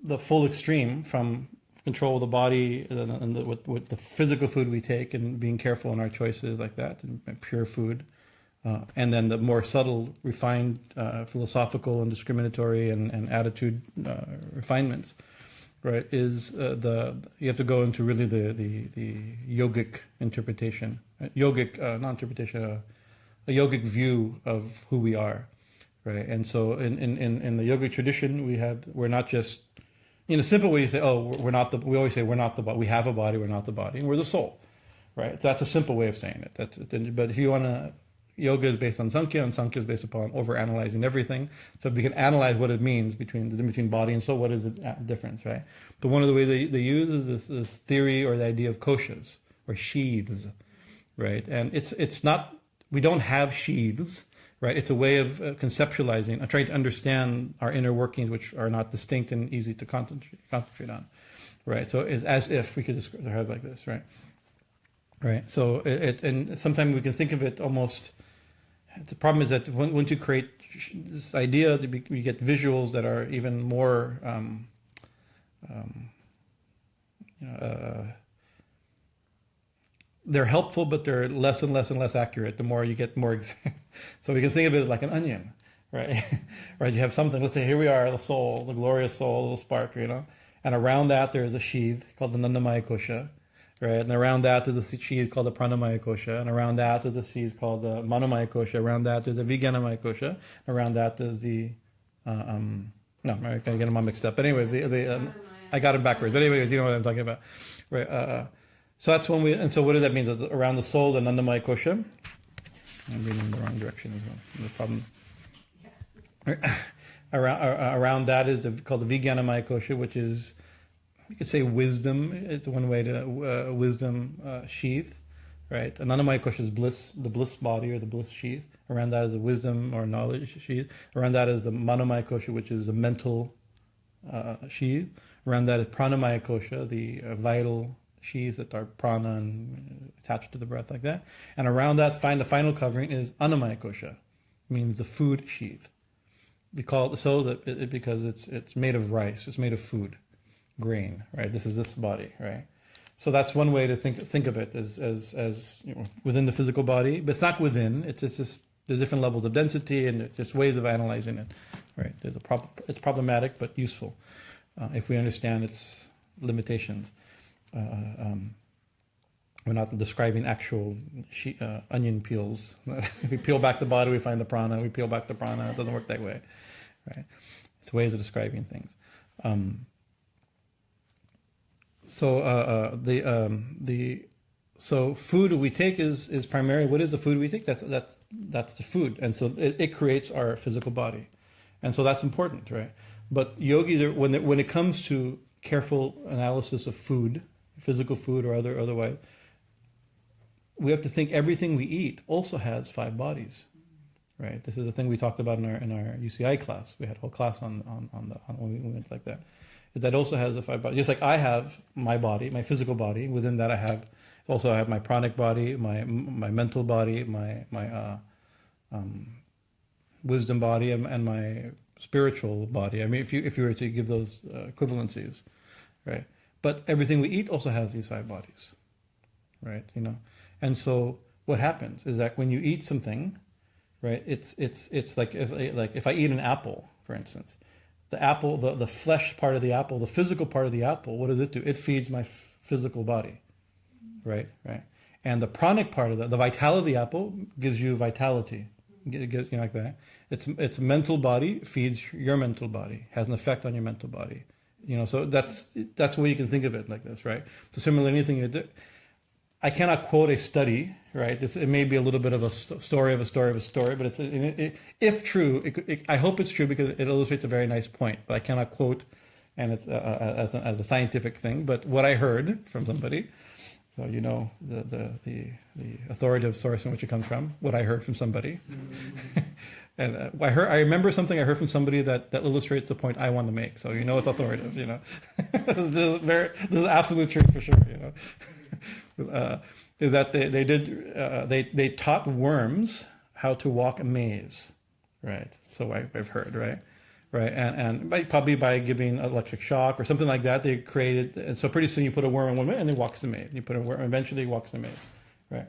the full extreme, from control of the body and with the physical food we take, and being careful in our choices like that, and pure food, and then the more subtle, refined, philosophical and discriminatory and attitude refinements, right? Is you have to go into really the yogic interpretation, not interpretation, a yogic view of who we are, right? And so in the yogic tradition, we're not just, in a simple way, you say, we always say we're not the body. We have a body, we're not the body, and we're the soul, right? That's a simple way of saying it. But if you want to, yoga is based on Sankhya, and Sankhya is based upon overanalyzing everything. So if we can analyze what it means between body and soul, what is the difference, right? But one of the ways they use is this theory or the idea of koshas, or sheaths, right? And it's not, we don't have sheaths, right? It's a way of conceptualizing, trying to understand our inner workings, which are not distinct and easy to concentrate on, right? So it's as if we could describe it like this, right? Right. So and sometimes we can think of it almost. The problem is that once you create this idea, you get visuals that are even more, they're helpful, but they're less and less and less accurate. The more you get more, so we can think of it like an onion, right? Right. You have something. Let's say here we are, the soul, the glorious soul, a little spark, and around that there is a sheath called the Nandamaya Kosha. Right, and around that there's a sheath called the Pranamaya Kosha, and around that there's a sheath called the Manomaya Kosha. Around that there's the Vijnanamaya Kosha. Around that there's the no, I gotta get them all mixed up. But anyways, I got it backwards. But anyways, you know what I'm talking about, right? So that's when and so what does that mean? It's around the soul, the Nandamaya Kosha. I'm reading in the wrong direction as well. The problem. Around that is called the Vijnanamaya Kosha, which is, you could say, wisdom. It's one way to wisdom sheath, right? Anandamaya Kosha is bliss, the bliss body or the bliss sheath. Around that is the wisdom or knowledge sheath. Around that is the Manomaya Kosha, which is the mental sheath. Around that is Pranamaya Kosha, the vital sheaths that are prana and attached to the breath, like that. And around that, the final covering is Annamaya Kosha, means the food sheath. We call it so that because it's made of rice, it's made of food. Grain, right? This is this body, right? So that's one way to think of it as within the physical body, but it's not within. It's just there's different levels of density and just ways of analyzing it, right? It's problematic but useful if we understand its limitations. We're not describing actual onion peels. If we peel back the body, we find the prana. We peel back the prana. It doesn't work that way, right? It's ways of describing things. So food we take is primarily, what is the food we take? That's the food, and so it creates our physical body, and so that's important, right? But yogis are, when it comes to careful analysis of food, physical food or otherwise, we have to think everything we eat also has 5 bodies, right? This is the thing we talked about in our UCI class. We had a whole class on when we went like that. That also has a 5 bodies. Just like I have my body, my physical body. Within that, I have my pranic body, my mental body, my wisdom body, and my spiritual body. I mean, if you were to give those equivalencies, right? But everything we eat also has these 5 bodies, right? And so what happens is that when you eat something, right? It's like if I eat an apple, for instance. The apple, the flesh part of the apple, the physical part of the apple, what does it do? It feeds my physical body, right? And the pranic part of the vitality of the apple gives you vitality, like that. Its mental body feeds your mental body, has an effect on your mental body, So that's the way you can think of it, like this, right? So similarly, anything you do. I cannot quote a study, right? It may be a little bit of a story of a story of a story, but if true, I hope it's true because it illustrates a very nice point. But I cannot quote, and it's as a scientific thing. But what I heard from somebody, so the authoritative source in which it comes from, what I heard from somebody, and I remember something I heard from somebody that illustrates the point I want to make. So it's authoritative. This is absolute truth for sure. Is that they taught worms how to walk a maze, right? So I've heard, right, and probably by giving electric shock or something like that, they created. And so pretty soon you put a worm in one and it walks the maze. You put a worm, eventually it walks the maze, right?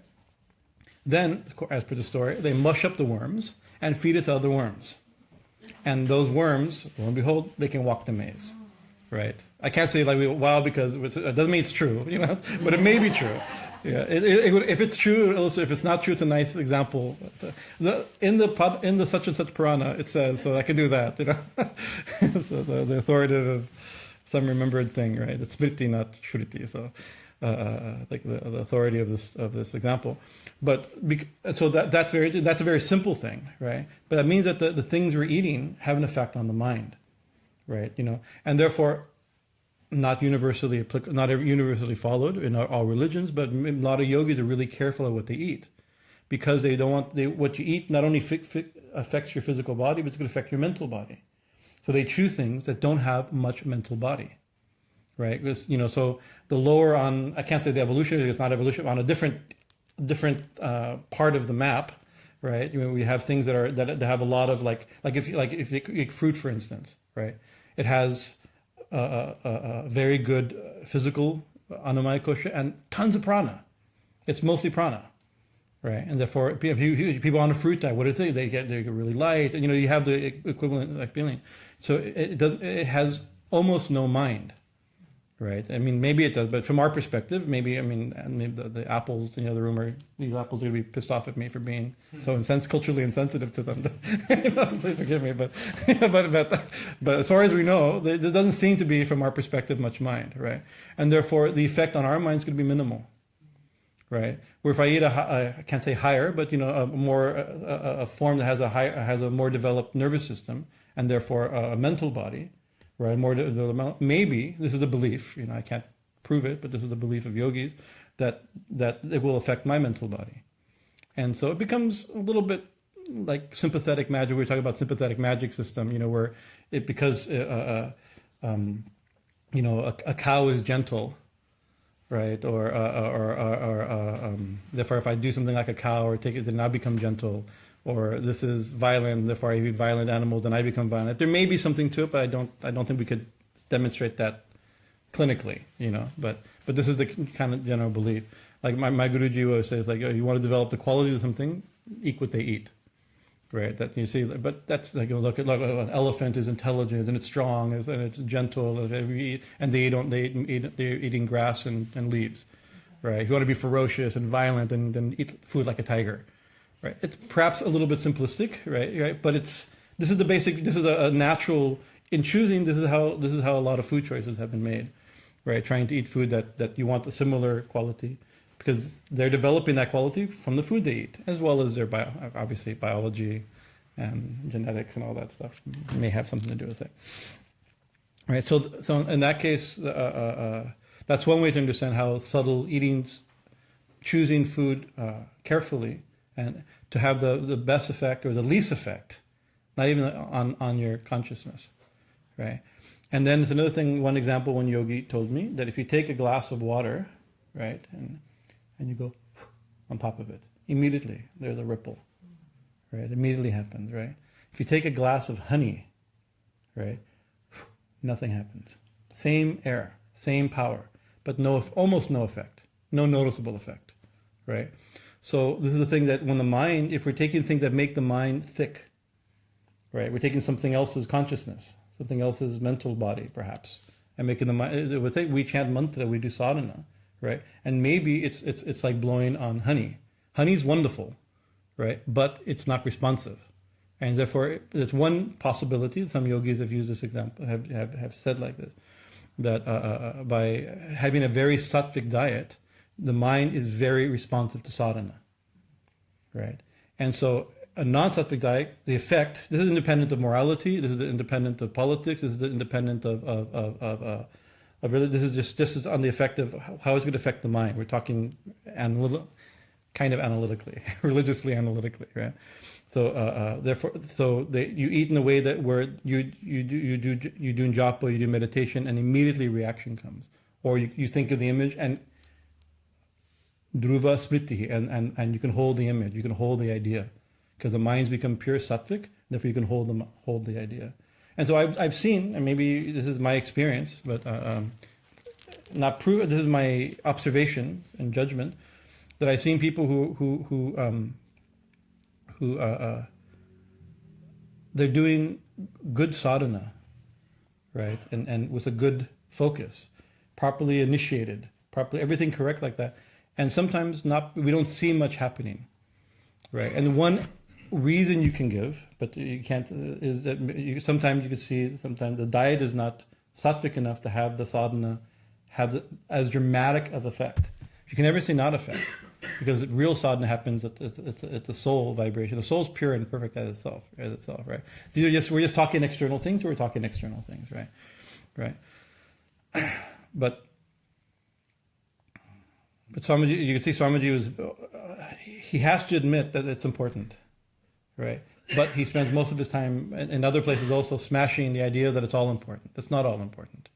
Then, as per the story, they mush up the worms and feed it to other worms, and those worms, lo and behold, they can walk the maze. Right. I can't say wow because it doesn't mean it's true, but it may be true. Yeah. If it's true, also if it's not true, it's a nice example. In the such and such Purana, it says, so I can do that. So the authoritative, some remembered thing, right? It's smriti, not shruti. So like the authority of this example. But so that's a very simple thing, right? But that means that the things we're eating have an effect on the mind. Right, and therefore, not universally followed in all religions, but a lot of yogis are really careful of what they eat, because they don't want what you eat not only affects your physical body, but it's going to affect your mental body. So they choose things that don't have much mental body, right? Because, so the lower on, I can't say the evolution, it's not evolution, on a different part of the map, right? We have things that have a lot of if you take fruit, for instance, right? It has a very good physical annamaya kosha and tons of prana. It's mostly prana, right? And therefore, people on a fruit diet, what do they get? They get really light, and you have the equivalent feeling. So it has almost no mind, right? I mean, maybe it does, but from our perspective, maybe the apples in the other room these apples are going to be pissed off at me for being so culturally insensitive to them. Please forgive me, but but as far as we know, there doesn't seem to be, from our perspective, much mind, right? And therefore, the effect on our minds could be minimal, right? Where if I eat I can't say higher, but a form that has a more developed nervous system and therefore a mental body, right? Maybe this is a belief. I can't prove it, but this is the belief of yogis that it will affect my mental body, and so it becomes a little bit like sympathetic magic. We were talking about sympathetic magic system, where it because a cow is gentle, right? Or therefore, if I do something like a cow or take it, then I become gentle. Or this is violent, therefore I eat violent animals, then I become violent. There may be something to it, but I don't think we could demonstrate that clinically, But this is the kind of general belief. Like my Guruji always says, you want to develop the quality of something, eat what they eat, right? That you see, but that's look at an elephant is intelligent and it's strong and it's gentle, and they're eating grass and leaves, right? If you want to be ferocious and violent, then eat food like a tiger. Right, it's perhaps a little bit simplistic, right? But this is the basic. This is a natural in choosing. This is how a lot of food choices have been made, right? Trying to eat food that you want a similar quality, because they're developing that quality from the food they eat, as well as their obviously biology and genetics and all that stuff may have something to do with it, right? So in that case, that's one way to understand how subtle eating's choosing food carefully. And to have the best effect or the least effect, not even on your consciousness, right? And then there's another thing, one example, one yogi told me that if you take a glass of water, right, and you go on top of it, immediately there's a ripple, right? It immediately happens, right? If you take a glass of honey, right, nothing happens. Same air, same power, but almost no effect, no noticeable effect, right? So this is the thing that when the mind, if we're taking things that make the mind thick, right, we're taking something else's consciousness, something else's mental body, perhaps, and making the mind. We chant mantra, we do sadhana, right, and maybe it's like blowing on honey. Honey's wonderful, right, but it's not responsive, and therefore there's one possibility. Some yogis have used this example, have said like this, that by having a very sattvic diet, the mind is very responsive to sadhana, right? And so a non-sattvic diet, the effect, this is independent of morality, this is independent of politics, this is independent of really, this is on the effect of how it's going to affect the mind. We're talking kind of analytically, religiously analytically, right? So therefore, you eat in a way that where you do japa, you do meditation, and immediately reaction comes, or you think of the image and dhruva smriti, and you can hold the image, you can hold the idea, because the minds become pure sattvic, therefore you can hold the idea. And so I've seen, and maybe this is my experience, but not prove. This is my observation and judgment, that I've seen people who they're doing good sadhana, right, and with a good focus, properly initiated, properly everything correct like that. And sometimes we don't see much happening, right? And one reason you can give, but you can't, is that sometimes you can see, sometimes the diet is not sattvic enough to have the sadhana have as dramatic of effect. You can never see not effect, because real sadhana happens at the soul vibration. The soul's pure and perfect as itself, right? We're just talking external things, or we're talking external things, right? But Swamiji, you can see Swamiji he has to admit that it's important, right? But he spends most of his time in other places also smashing the idea that it's all important. It's not all important,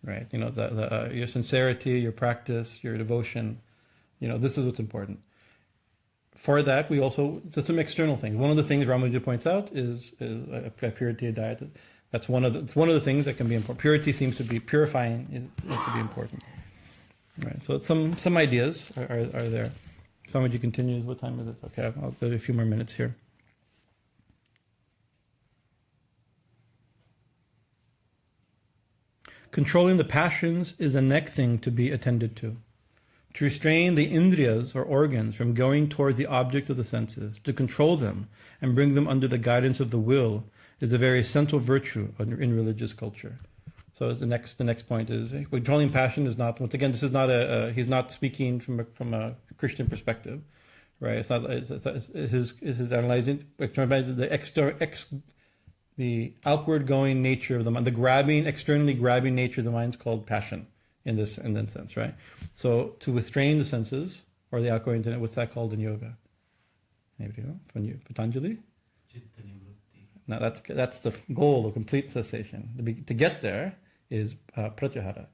right? Your sincerity, your practice, your devotion. This is what's important. For that, we also, so some external things. One of the things Ramanuja points out is a purity of diet. It's one of the things that can be important. Purity seems to be purifying, is to be important. Right. So some ideas are there. Swamiji continues. What time is it? Okay, I'll do a few more minutes here. Controlling the passions is the next thing to be attended to. To restrain the indriyas or organs from going towards the objects of the senses, to control them and bring them under the guidance of the will, is a very essential virtue in religious culture. So the next point is controlling passion is not, once again, this is not he's not speaking from a Christian perspective, right? It's not his analyzing the outward going nature of the mind, the externally grabbing nature of the mind is called passion in this sense, right? So to restrain the senses or the outgoing, what's that called in yoga? Anybody know? From you, Patanjali? Now that's the goal of complete cessation. To get there is pratyahara,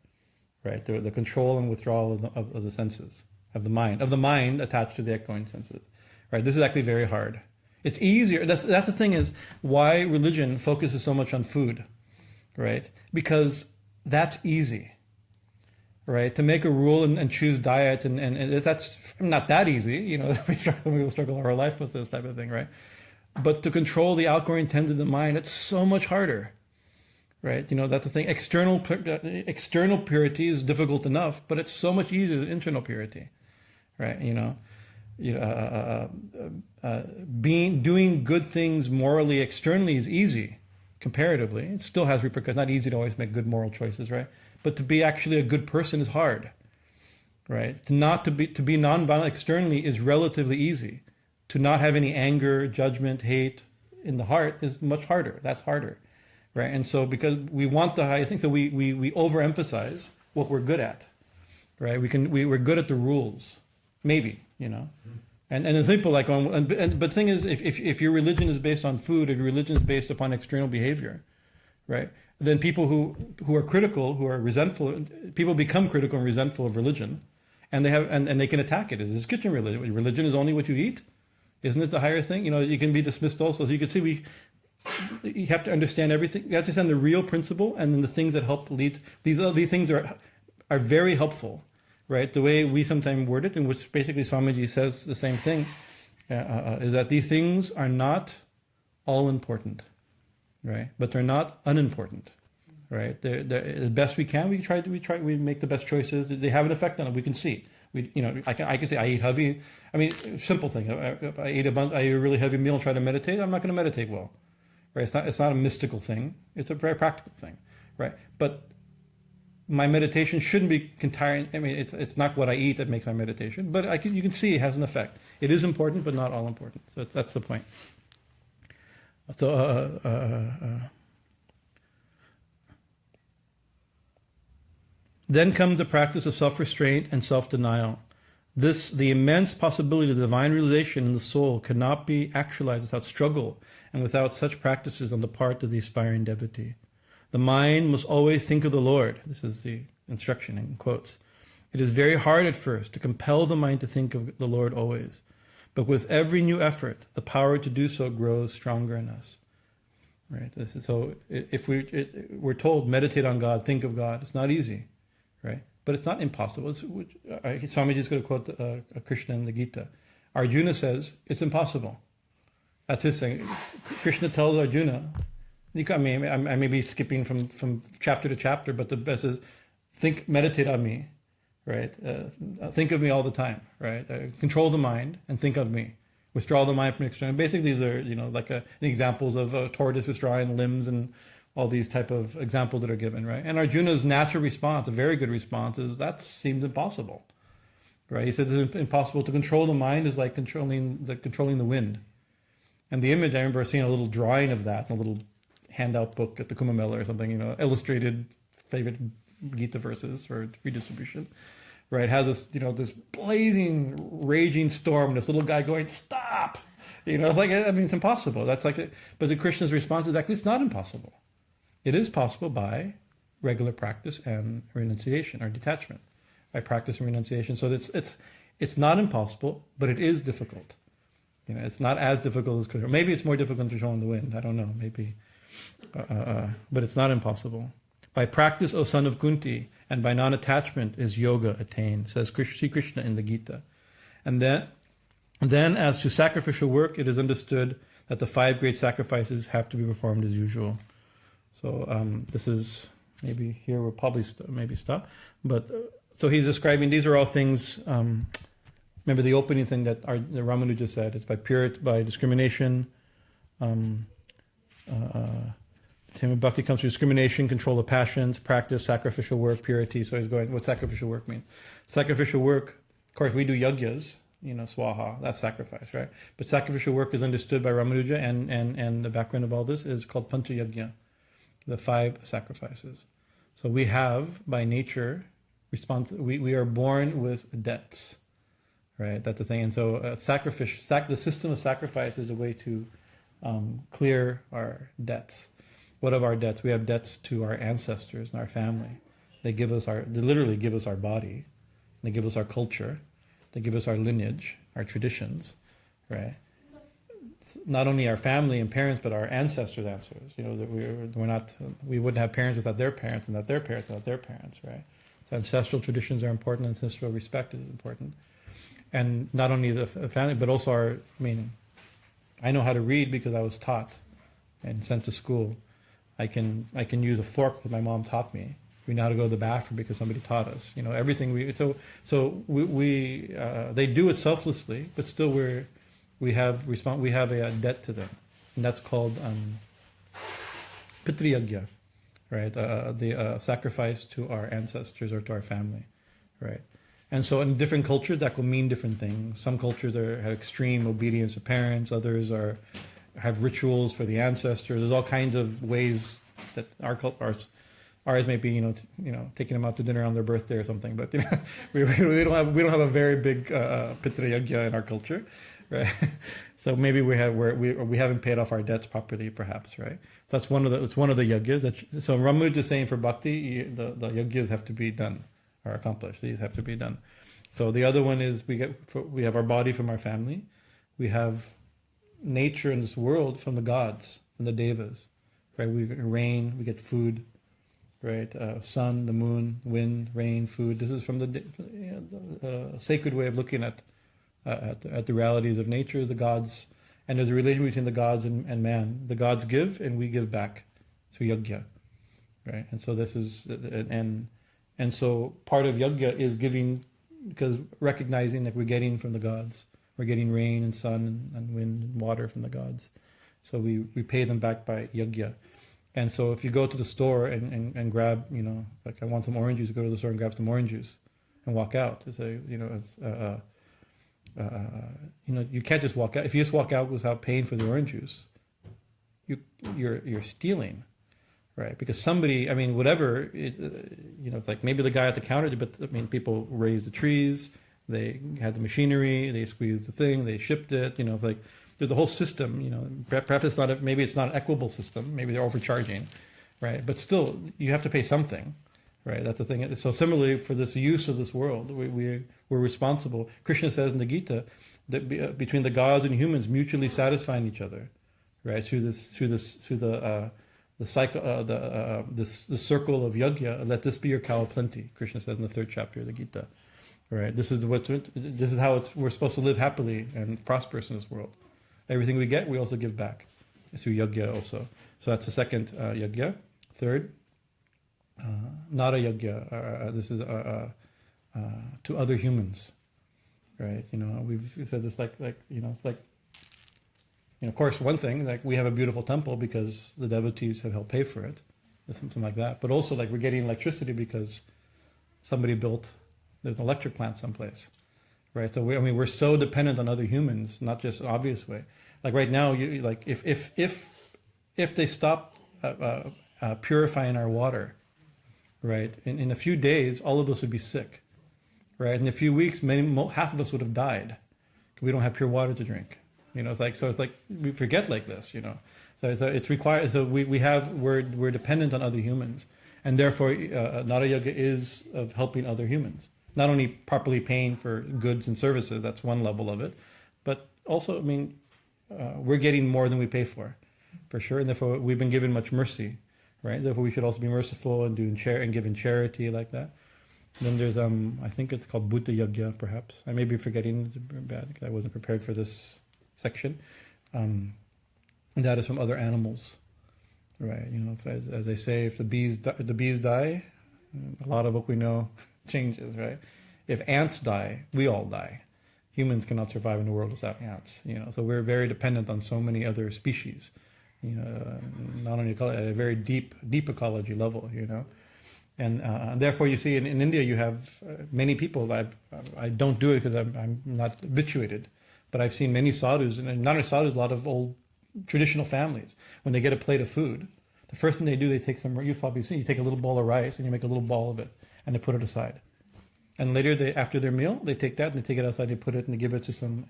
right? The control and withdrawal of the senses, of the mind attached to the outgoing senses, right? This is actually very hard. It's easier. That's the thing, is why religion focuses so much on food, right? Because that's easy, right? To make a rule and choose diet and that's not that easy. We struggle our whole life with this type of thing, right? But to control the outgoing tendency of the mind, it's so much harder, right? That's the thing. External purity is difficult enough, but it's so much easier than internal purity, right? Doing good things morally externally is easy comparatively. It still has repercussions. Not easy to always make good moral choices, right? But to be actually a good person is hard, right? To be nonviolent externally is relatively easy. To not have any anger, judgment, hate in the heart is much harder. That's harder, right? And so because we want the high thing, so we overemphasize what we're good at, right? We're good at the rules, maybe. And it's people but the thing is, if your religion is based on food, if your religion is based upon external behavior, right, then people who are critical, who are resentful, people become critical and resentful of religion, and they can attack it. Is this Christian religion? Religion is only what you eat? Isn't it the higher thing? You can be dismissed also. So you can see you have to understand everything. You have to understand the real principle, and then the things that help lead. These things are very helpful. Right, the way we sometimes word it, in which basically Swamiji says the same thing, is that these things are not all important, right? But they're not unimportant, right? They're the best we can. We make the best choices. They have an effect on it. We can see. I can say I eat heavy. I mean, simple thing. I eat a really heavy meal and try to meditate. I'm not going to meditate well, right? It's not a mystical thing. It's a very practical thing, right? But my meditation shouldn't be entirely. I mean, it's not what I eat that makes my meditation, but you can see it has an effect. It is important, but not all important. So that's the point. So then comes the practice of self-restraint and self-denial. The immense possibility of divine realization in the soul cannot be actualized without struggle and without such practices on the part of the aspiring devotee. The mind must always think of the Lord. This is the instruction in quotes. It is very hard at first to compel the mind to think of the Lord always. But with every new effort, the power to do so grows stronger in us. Right? So if we're told, meditate on God, think of God, it's not easy. Right? But it's not impossible. Swamiji is going to quote Krishna in the Gita. Arjuna says, it's impossible. That's his thing. Krishna tells Arjuna, I may be skipping from chapter to chapter, but the best is meditate on me, right? Think of me all the time, right? Control the mind and think of me. Withdraw the mind from external. Basically, these are the examples of a tortoise withdrawing limbs and all these type of examples that are given, right? And Arjuna's natural response, a very good response, is that seems impossible, right? He says it's impossible to control the mind is like controlling the wind. And the image, I remember seeing a little drawing of that in a little handout book at the Kumbh Mela or something, illustrated favorite Gita verses for redistribution, right? It has this, this blazing, raging storm, this little guy going, stop! It's impossible. That's but the Krishna's response is actually, it's not impossible. It is possible by regular practice and renunciation or detachment, by practice and renunciation. So it's not impossible, but it is difficult. It's not as difficult as control. Maybe it's more difficult to control in the wind. I don't know. Maybe, but it's not impossible. By practice, O son of Kunti, and by non-attachment is yoga attained, says Sri Krishna in the Gita. And then as to sacrificial work, it is understood that the 5 great sacrifices have to be performed as usual. So this is, maybe here we'll probably maybe stop. But so he's describing, these are all things, remember the opening thing that the Ramanuja said, it's by discrimination, Bhakti comes from discrimination, control of passions, practice, sacrificial work, purity. So he's going, what sacrificial work mean? Sacrificial work, of course, we do yajnas, swaha, that's sacrifice, right? But sacrificial work is understood by Ramanuja, and the background of all this is called pancha yajna, the 5 sacrifices. So we have, by nature, we are born with debts, right? That's the thing. And so the system of sacrifice is a way to clear our debts. What of our debts? We have debts to our ancestors and our family. They literally give us our body. They give us our culture. They give us our lineage, our traditions, right? Not only our family and parents, but our ancestors' ancestors. We wouldn't have parents without their parents, and not their parents without their parents, right? So ancestral traditions are important. Ancestral respect is important, and not only the family, but also I know how to read because I was taught and sent to school. I can use a fork that my mom taught me. We know how to go to the bathroom because somebody taught us. Everything they do it selflessly, but still we have a debt to them, and that's called Pitri Yajna, right? The sacrifice to our ancestors or to our family, right? And so in different cultures that will mean different things. Some cultures have extreme obedience to parents. Others have rituals for the ancestors. There's all kinds of ways that ours may be, taking them out to dinner on their birthday or something. But we don't have a very big Pitra Yajna in our culture, right? So maybe we haven't paid off our debts properly, perhaps, right? So that's one of the yajnas. So Ramanuja is saying for bhakti, the yajnas have to be done or accomplished. These have to be done. So the other one is we have our body from our family. We have nature in this world from the gods, from the devas, right? We get rain, we get food, right? Sun, the moon, wind, rain, food. This is from the sacred way of looking at the realities of nature, the gods, and there's a relation between the gods and man. The gods give, and we give back through yajna, right? And so this is and so part of yajna is giving, because recognizing that we're getting from the gods. We're getting rain and sun and wind and water from the gods. So we pay them back by yajna. And so if you go to the store and grab, like I want some orange juice, go to the store and grab some orange juice and walk out. It's you can't just walk out. If you just walk out without paying for the orange juice, you're stealing, right? Because somebody, whatever, it's like maybe the guy at the counter, but people raise the trees, they had the machinery, they squeezed the thing, they shipped it. It's like there's a whole system. Perhaps it's not. Maybe it's not an equitable system. Maybe they're overcharging, right? But still, you have to pay something, right? That's the thing. So similarly, for this use of this world, we're responsible. Krishna says in the Gita that between the gods and humans, mutually satisfying each other, right? Through the cycle, the circle of yajna. Let this be your cow of plenty. Krishna says in the 3rd chapter of the Gita. Right. This is how we're supposed to live happily and prosperous in this world. Everything we get, we also give back through yajna also. So that's the second yajna. Third, nada yajna. This is to other humans. Right. We've said this it's like of course one thing, like we have a beautiful temple because the devotees have helped pay for it, or something like that. But also like we're getting electricity because somebody built. There's an electric plant someplace, right? So we're so dependent on other humans, not just an obvious way. Like right now, if they stopped purifying our water, right? In a few days, all of us would be sick, right? In a few weeks, half of us would have died. We don't have pure water to drink. It's like we forget like this. So it's required. So we're dependent on other humans. And therefore, Nara Yoga is of helping other humans. Not only properly paying for goods and services, that's one level of it, but also, I mean, we're getting more than we pay for sure. And therefore, we've been given much mercy, right? Therefore, we should also be merciful and and give in charity like that. Then there's, I think it's called Bhuta Yagya, perhaps. I may be forgetting, it's bad, because I wasn't prepared for this section. And that is from other animals, right? You know, as they say, if the bees die, a lot of what we know changes, right? If ants die, we all die. Humans cannot survive in the world without ants, you know. So we're very dependent on so many other species, you know, not only at a very deep ecology level, you know. And therefore, you see in India, you have many people. I don't do it because I'm not habituated, but I've seen many sadhus, and not only sadhus, a lot of old traditional families. When they get a plate of food, the first thing they do, they take some. You've probably seen. You take a little bowl of rice and you make a little ball of it, and they put it aside. And later, after their meal, they take that and they take it outside. They put it and they give it to some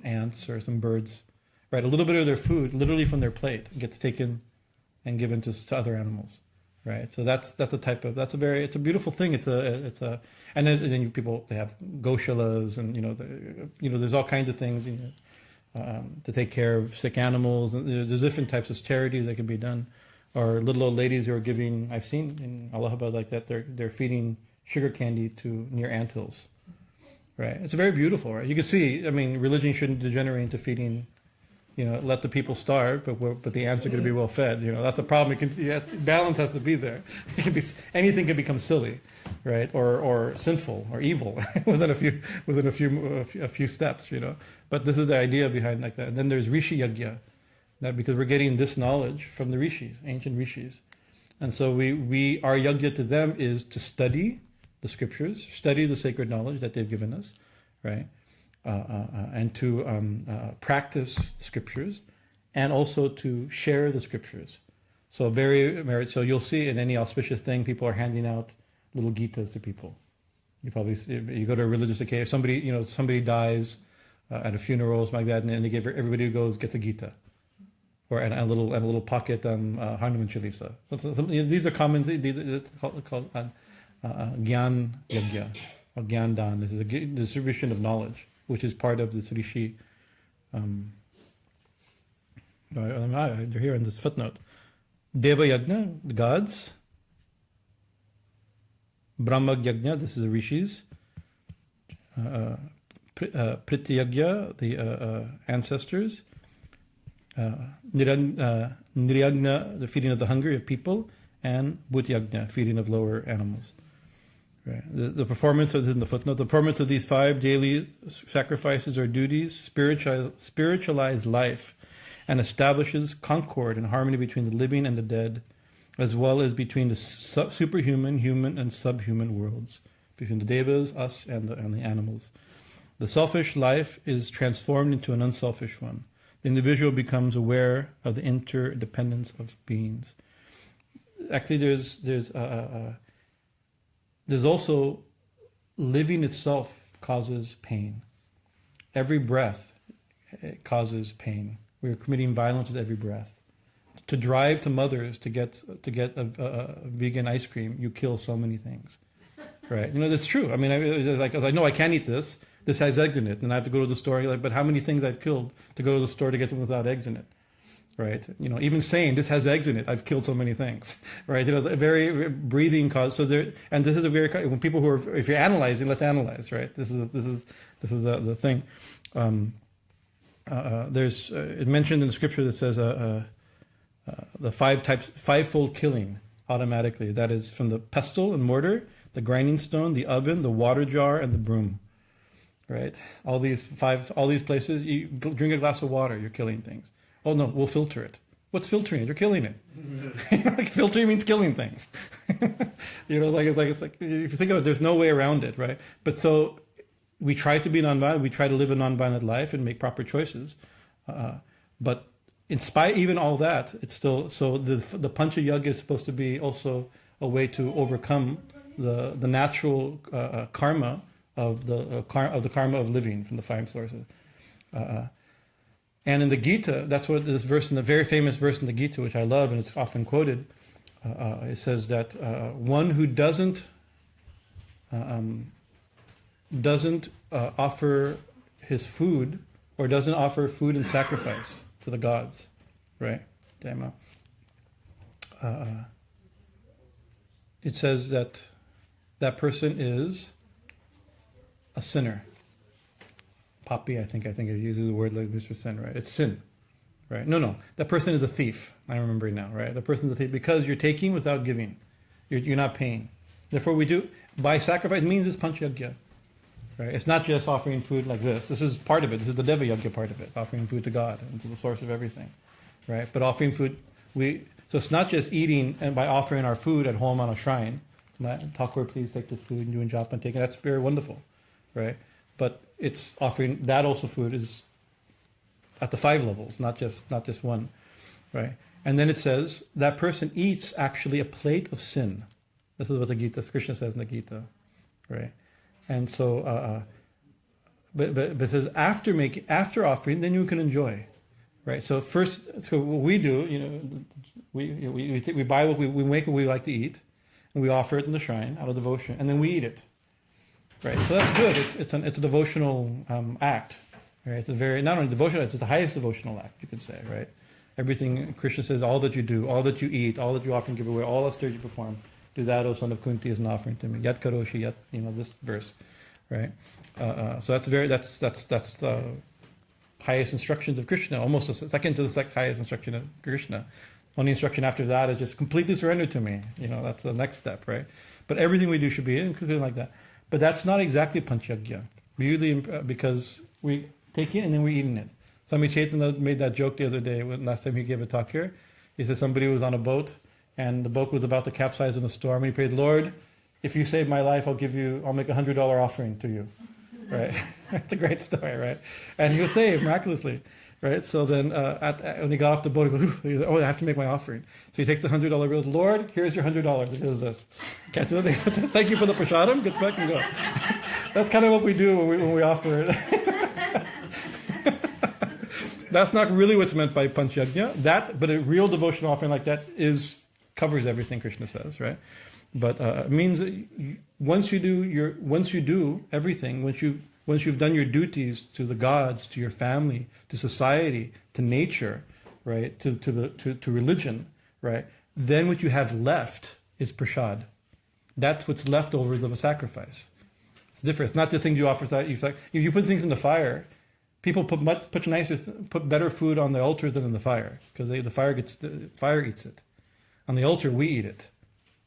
ants or some birds. Right, a little bit of their food, literally from their plate, gets taken and given to other animals. Right, so that's a beautiful thing. And then people, they have goshalas, and there's all kinds of things to take care of sick animals. And there's different types of charities that can be done, or little old ladies who are giving. I've seen in Allahabad like that. They're feeding sugar candy to near anthills. Right, it's very beautiful. Right, you can see. I mean, religion shouldn't degenerate into feeding. Let the people starve, but the ants are going to be well fed. That's the problem. Balance has to be there. Anything can become silly, right, or sinful or evil within a few steps. But this is the idea behind like that. And then there's Rishi Yagya, that because we're getting this knowledge from the rishis, ancient rishis, and so our yagya to them is to study the scriptures, study the sacred knowledge that they've given us, right. And to practice scriptures, and also to share the scriptures. So So you'll see in any auspicious thing, people are handing out little gitas to people. You probably you go to a religious occasion. Somebody dies at a funeral, something like that, and they give everybody who goes gets a gita, or a little pocket Hanuman Chalisa. These are common. These are called Gyan Yagya or Gyan Dan. This is a distribution of knowledge, which is part of this rishi. They're here in this footnote. Deva Yajna, the gods. Brahma Yajna, this is the rishis. Priti Yajna, the ancestors. Niryagna, the feeding of the hungry of people. And Bhut Yajna, feeding of lower animals. Right. The performance of this in the footnote. The performance of these 5 daily sacrifices or duties spiritualize life and establishes concord and harmony between the living and the dead, as well as between the superhuman, human, and subhuman worlds, between the devas, us, and the animals. The selfish life is transformed into an unselfish one. The individual becomes aware of the interdependence of beings. Actually, there's also living itself causes pain. Every breath causes pain. We're committing violence with every breath. To drive to Mother's to get a vegan ice cream, you kill so many things, right? That's true. I mean, I know I can't eat this. This has eggs in it, and I have to go to the store. But how many things I've killed to go to the store to get something without eggs in it? Right, even saying this has eggs in it, I've killed so many things. Right, very breathing cause. So there, and this is a very when people who are, if you're analyzing, let's analyze. Right, this is the thing. There's it mentioned in the scripture that says the 5 types, 5-fold killing automatically. That is from the pestle and mortar, the grinding stone, the oven, the water jar, and the broom. Right, all these places. You drink a glass of water, you're killing things. Oh no, we'll filter it. What's filtering it? You're killing it. Filtering means killing things. It's like if you think of it, there's no way around it, right? But so we try to be nonviolent. We try to live a nonviolent life and make proper choices. But in spite even all that, it's still so the Pancha Yoga is supposed to be also a way to overcome the natural karma of the karma of living from the 5 sources. And in the Gita, that's what this verse, in the very famous verse in the Gita, which I love and it's often quoted, it says that one who doesn't offer his food, or doesn't offer food in sacrifice to the gods, right? Dhamma. It says that that person is a sinner. Papi, I think it uses a word like Mr. Sin, right? It's sin, right? No, that person is a thief. I remember now, right? The person is a thief because you're taking without giving. You're not paying. Therefore, we do, by sacrifice means it's panchayagya, right? It's not just offering food like this. This is part of it. This is the Deva Yagya part of it, offering food to God and to the source of everything, right? But offering food, so it's not just eating and by offering our food at home on a shrine. Thakur, please take this food and do japa and take it. That's very wonderful, right? But it's offering that also food is at the 5 levels, not just one, right? And then it says that person eats actually a plate of sin. This is what the Gita, Krishna says in the Gita, right? And so, but it says after offering, then you can enjoy, right? So first, so what we do, we buy what we make what we like to eat, and we offer it in the shrine out of devotion, and then we eat it. Right, so that's good. It's a devotional act, right? It's a very, not only devotional, it's the highest devotional act, you could say, right? Everything Krishna says, all that you do, all that you eat, all that you offer and give away, all austerities you perform, do that, O son of Kunti, as an offering to me. Yat karoshi, yat, this verse, right? So that's the highest instructions of Krishna, almost the second to the highest instruction of Krishna. Only instruction after that is just completely surrender to me. That's the next step, right? But everything we do should be included like that. But that's not exactly panchayagya. Because we take it and then we're eating it. Swami Chaitanya made that joke the other day, last time he gave a talk here. He said somebody was on a boat and the boat was about to capsize in a storm, and he prayed, Lord, if you save my life, I'll make $100 offering to you. Right? It's a great story, right? And he was saved miraculously. Right? So then when he got off the boat, he goes, I have to make my offering. So he takes the $100 bill. Lord, here's your $100. It does this. Thank you for the prasadam. Gets back and go. That's kind of what we do when we offer it. That's not really what's meant by panchayagya. But a real devotional offering like that covers everything Krishna says, right? But it means that once you do everything, once you've done your duties to the gods, to your family, to society, to nature, right, to religion, right, then what you have left is prasad. That's what's leftovers of a sacrifice. It's different. It's not the things you offer. If you put things in the fire, people put better food on the altar than in the fire, because the fire eats it. On the altar, we eat it,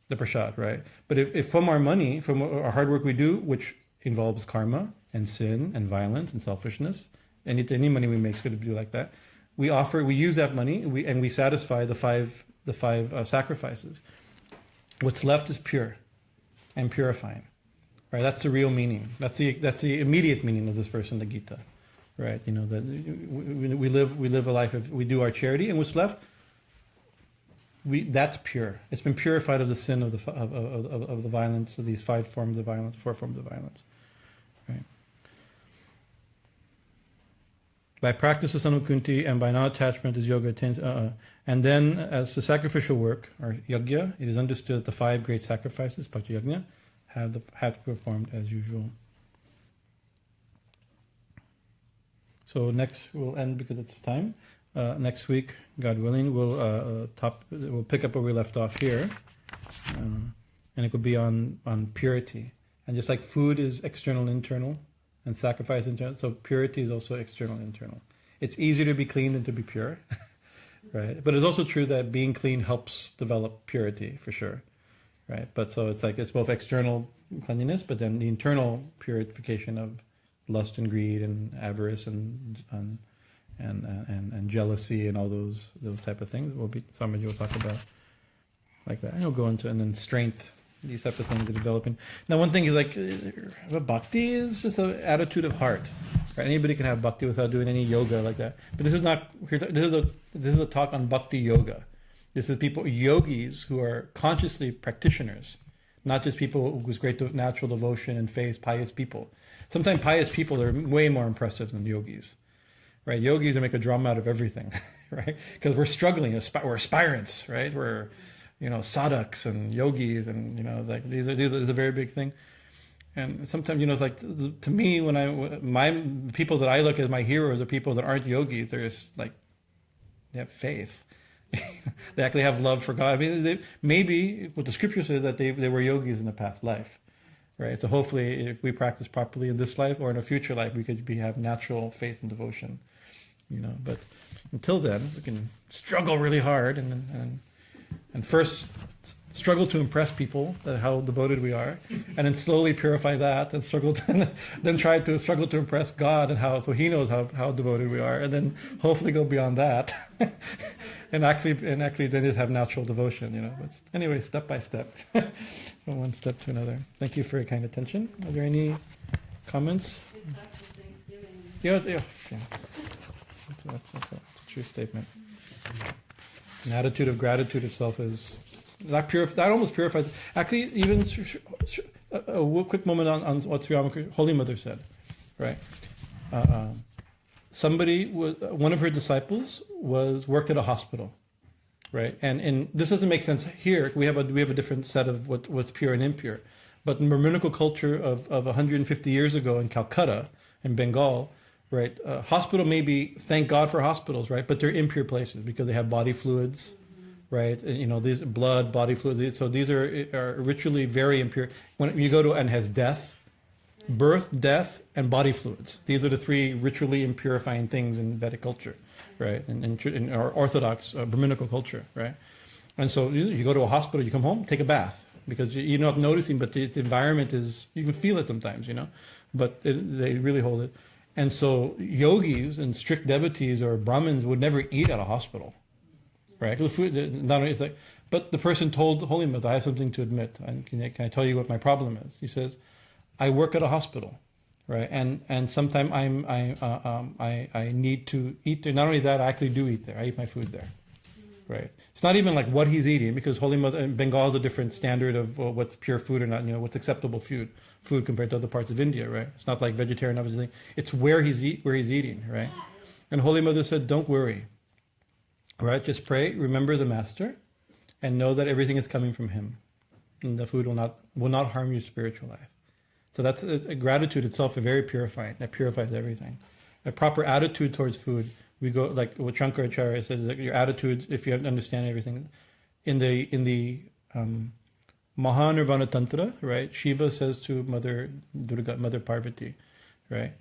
the prasad, right? But if from our money, from our hard work we do, which involves karma and sin and violence and selfishness, any money we make is going to be like that. We use that money, and we satisfy the five sacrifices. What's left is pure and purifying, right? That's the real meaning. That's the immediate meaning of this verse in the Gita, right? That we live a life of, we do our charity, and what's left, that's pure. It's been purified of the sin of the violence, of these 4 forms of violence. Right. By practice of Sanukunti and by non-attachment is yoga attains. And then as the sacrificial work, or yagya, it is understood that the 5 great sacrifices, panchayagya, have to be performed as usual. So next we'll end because it's time. Next week, God willing, we'll pick up where we left off here, and it could be on purity. And just like food is external and internal, and sacrifice internal, so purity is also external and internal. It's easier to be clean than to be pure, right? But it's also true that being clean helps develop purity, for sure, right? But so it's both external cleanliness, but then the internal purification of lust and greed and avarice and jealousy and all those type of things. Somebody will talk about like that, and he'll go into, and then strength. These type of things are developing. Now, one thing is bhakti is just an attitude of heart. Right? Anybody can have bhakti without doing any yoga like that. But this is not. This is a talk on bhakti yoga. This is yogis who are consciously practitioners, not just people who's great natural devotion and faith, pious people. Sometimes pious people are way more impressive than yogis. Right? Yogis make a drama out of everything, right? Because we're struggling. We're aspirants, right? sadhaks and yogis, and like these is a very big thing. And sometimes it's like, to me, when my people that I look as my heroes are people that aren't yogis. They're just like, they have faith. They actually have love for God. I mean, maybe what the scripture says, that they were yogis in the past life, right? So hopefully, if we practice properly in this life or in a future life, we could have natural faith and devotion, But until then, we can struggle really hard and first struggle to impress people that how devoted we are, and then slowly purify that, and then try to struggle to impress God and so He knows how devoted we are, and then hopefully go beyond that, and actually then just have natural devotion, But anyway, step by step, from one step to another. Thank you for your kind attention. Are there any comments? Good talk for Thanksgiving. Yeah. That's a true statement. An attitude of gratitude itself is that almost purifies. Actually, even a quick moment on what Sri Ramakrishna, Holy Mother said, right? One of her disciples worked at a hospital, right? And this doesn't make sense here. We have a different set of what's pure and impure, but in the Brahminical culture of 150 years ago in Calcutta, in Bengal, right? Hospital maybe, thank God for hospitals, right? But they're impure places because they have body fluids, right? These blood, body fluids. So these are ritually very impure. When you go to and has death, birth, death, and body fluids. These are the three ritually impurifying things in Vedic culture, right? In our Orthodox Brahminical culture, right? And so you go to a hospital, you come home, take a bath, because you're not noticing, but the environment is, you can feel it sometimes, but they really hold it. And so yogis and strict devotees or Brahmins would never eat at a hospital, right? Because food, not only, it's like, but the person told Holy Mother, I have something to admit. Can I tell you what my problem is? He says, I work at a hospital, right? And sometimes I need to eat there. Not only that, I actually do eat there. I eat my food there, right? It's not even like what he's eating, because Holy Mother in Bengal is a different standard of what's pure food or not. What's acceptable food compared to other parts of India, right? It's not like vegetarian, obviously. It's where he's eating, right? And Holy Mother said, don't worry, right? Just pray, remember the Master, and know that everything is coming from Him, and the food will not harm your spiritual life. So that's gratitude itself is very purifying. That purifies everything. A proper attitude towards food. We go like what Shankaracharya says, that your attitude, if you understand everything, in the Mahanirvana Tantra, right? Shiva says to Mother Durga, Mother Parvati, right?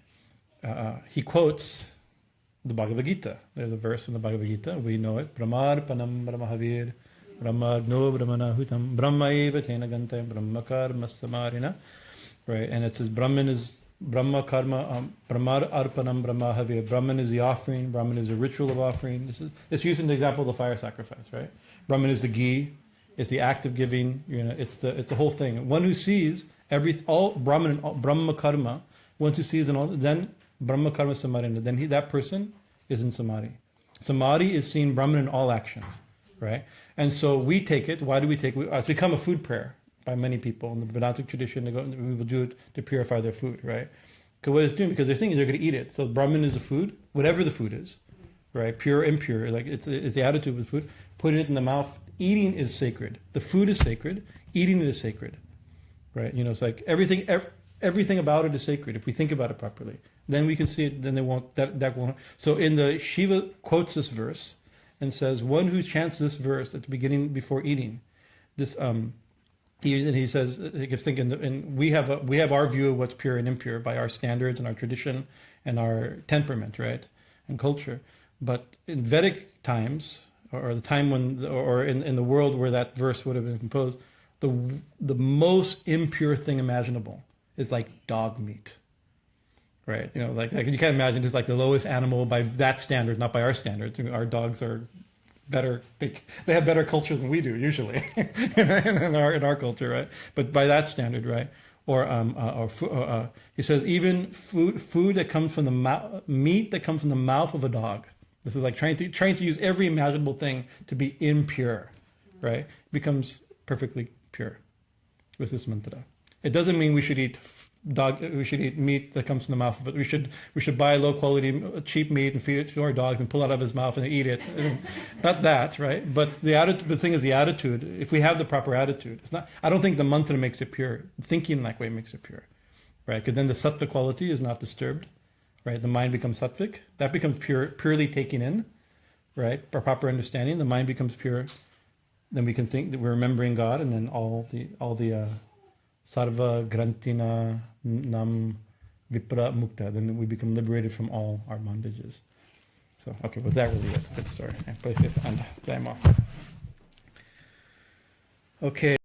He quotes the Bhagavad Gita. There's a verse in the Bhagavad Gita. We know it. Brahmarpanam Brahmahavir Brahmagno Brahmanahutam Brahmaeva Tena Gante Brahmakarma Samarina. Right? And it says Brahman is Brahma Karma, Brahmar Arpanam Brahmahavir. Brahman is the offering. Brahman is a ritual of offering. It's using the example of the fire sacrifice, right? Brahman is the ghee. It's the act of giving. It's the whole thing. One who sees all Brahman, Brahma Karma. One who sees and all, then Brahma Karma Samadhi. Then that person is in Samadhi. Samadhi is seeing Brahman in all actions, right? And so we take it. Why do we take it? It's become a food prayer by many people in the Vedantic tradition. We will do it to purify their food, right? Because what it's doing, because they're thinking they're going to eat it. So Brahman is the food, whatever the food is, right? Pure, impure, like it's the attitude with food. Putting it in the mouth. Eating is sacred. The food is sacred. Eating is sacred, right? It's like everything about it is sacred. If we think about it properly, then we can see it. Then that won't. So Shiva quotes this verse and says, one who chants this verse at the beginning before eating, this he says, and we have our view of what's pure and impure by our standards and our tradition and our temperament, right, and culture. But in Vedic times, or the time when, or in the world where that verse would have been composed, the most impure thing imaginable is like dog meat, right? Like you can't imagine, it's like the lowest animal by that standard, not by our standards. Our dogs are better. They have better culture than we do usually in our culture, right? But by that standard, right? Or he says even food that comes from the meat that comes from the mouth of a dog. This is like trying to use every imaginable thing to be impure, right? Becomes perfectly pure with this mantra. It doesn't mean we should eat we should eat meat that comes from the mouth, but we should buy low quality, cheap meat and feed it to our dogs and pull it out of his mouth and eat it. Not that, right? But the thing is the attitude. If we have the proper attitude, it's not. I don't think the mantra makes it pure. Thinking that way makes it pure, right? Because then the sattva quality is not disturbed, right? The mind becomes sattvic. That becomes purely taking in, right? For proper understanding, the mind becomes pure. Then we can think that we're remembering God, and then all the sarva grantina nam vipra mukta. Then we become liberated from all our bondages. So, okay, with that, we'll leave it. Good story. Okay.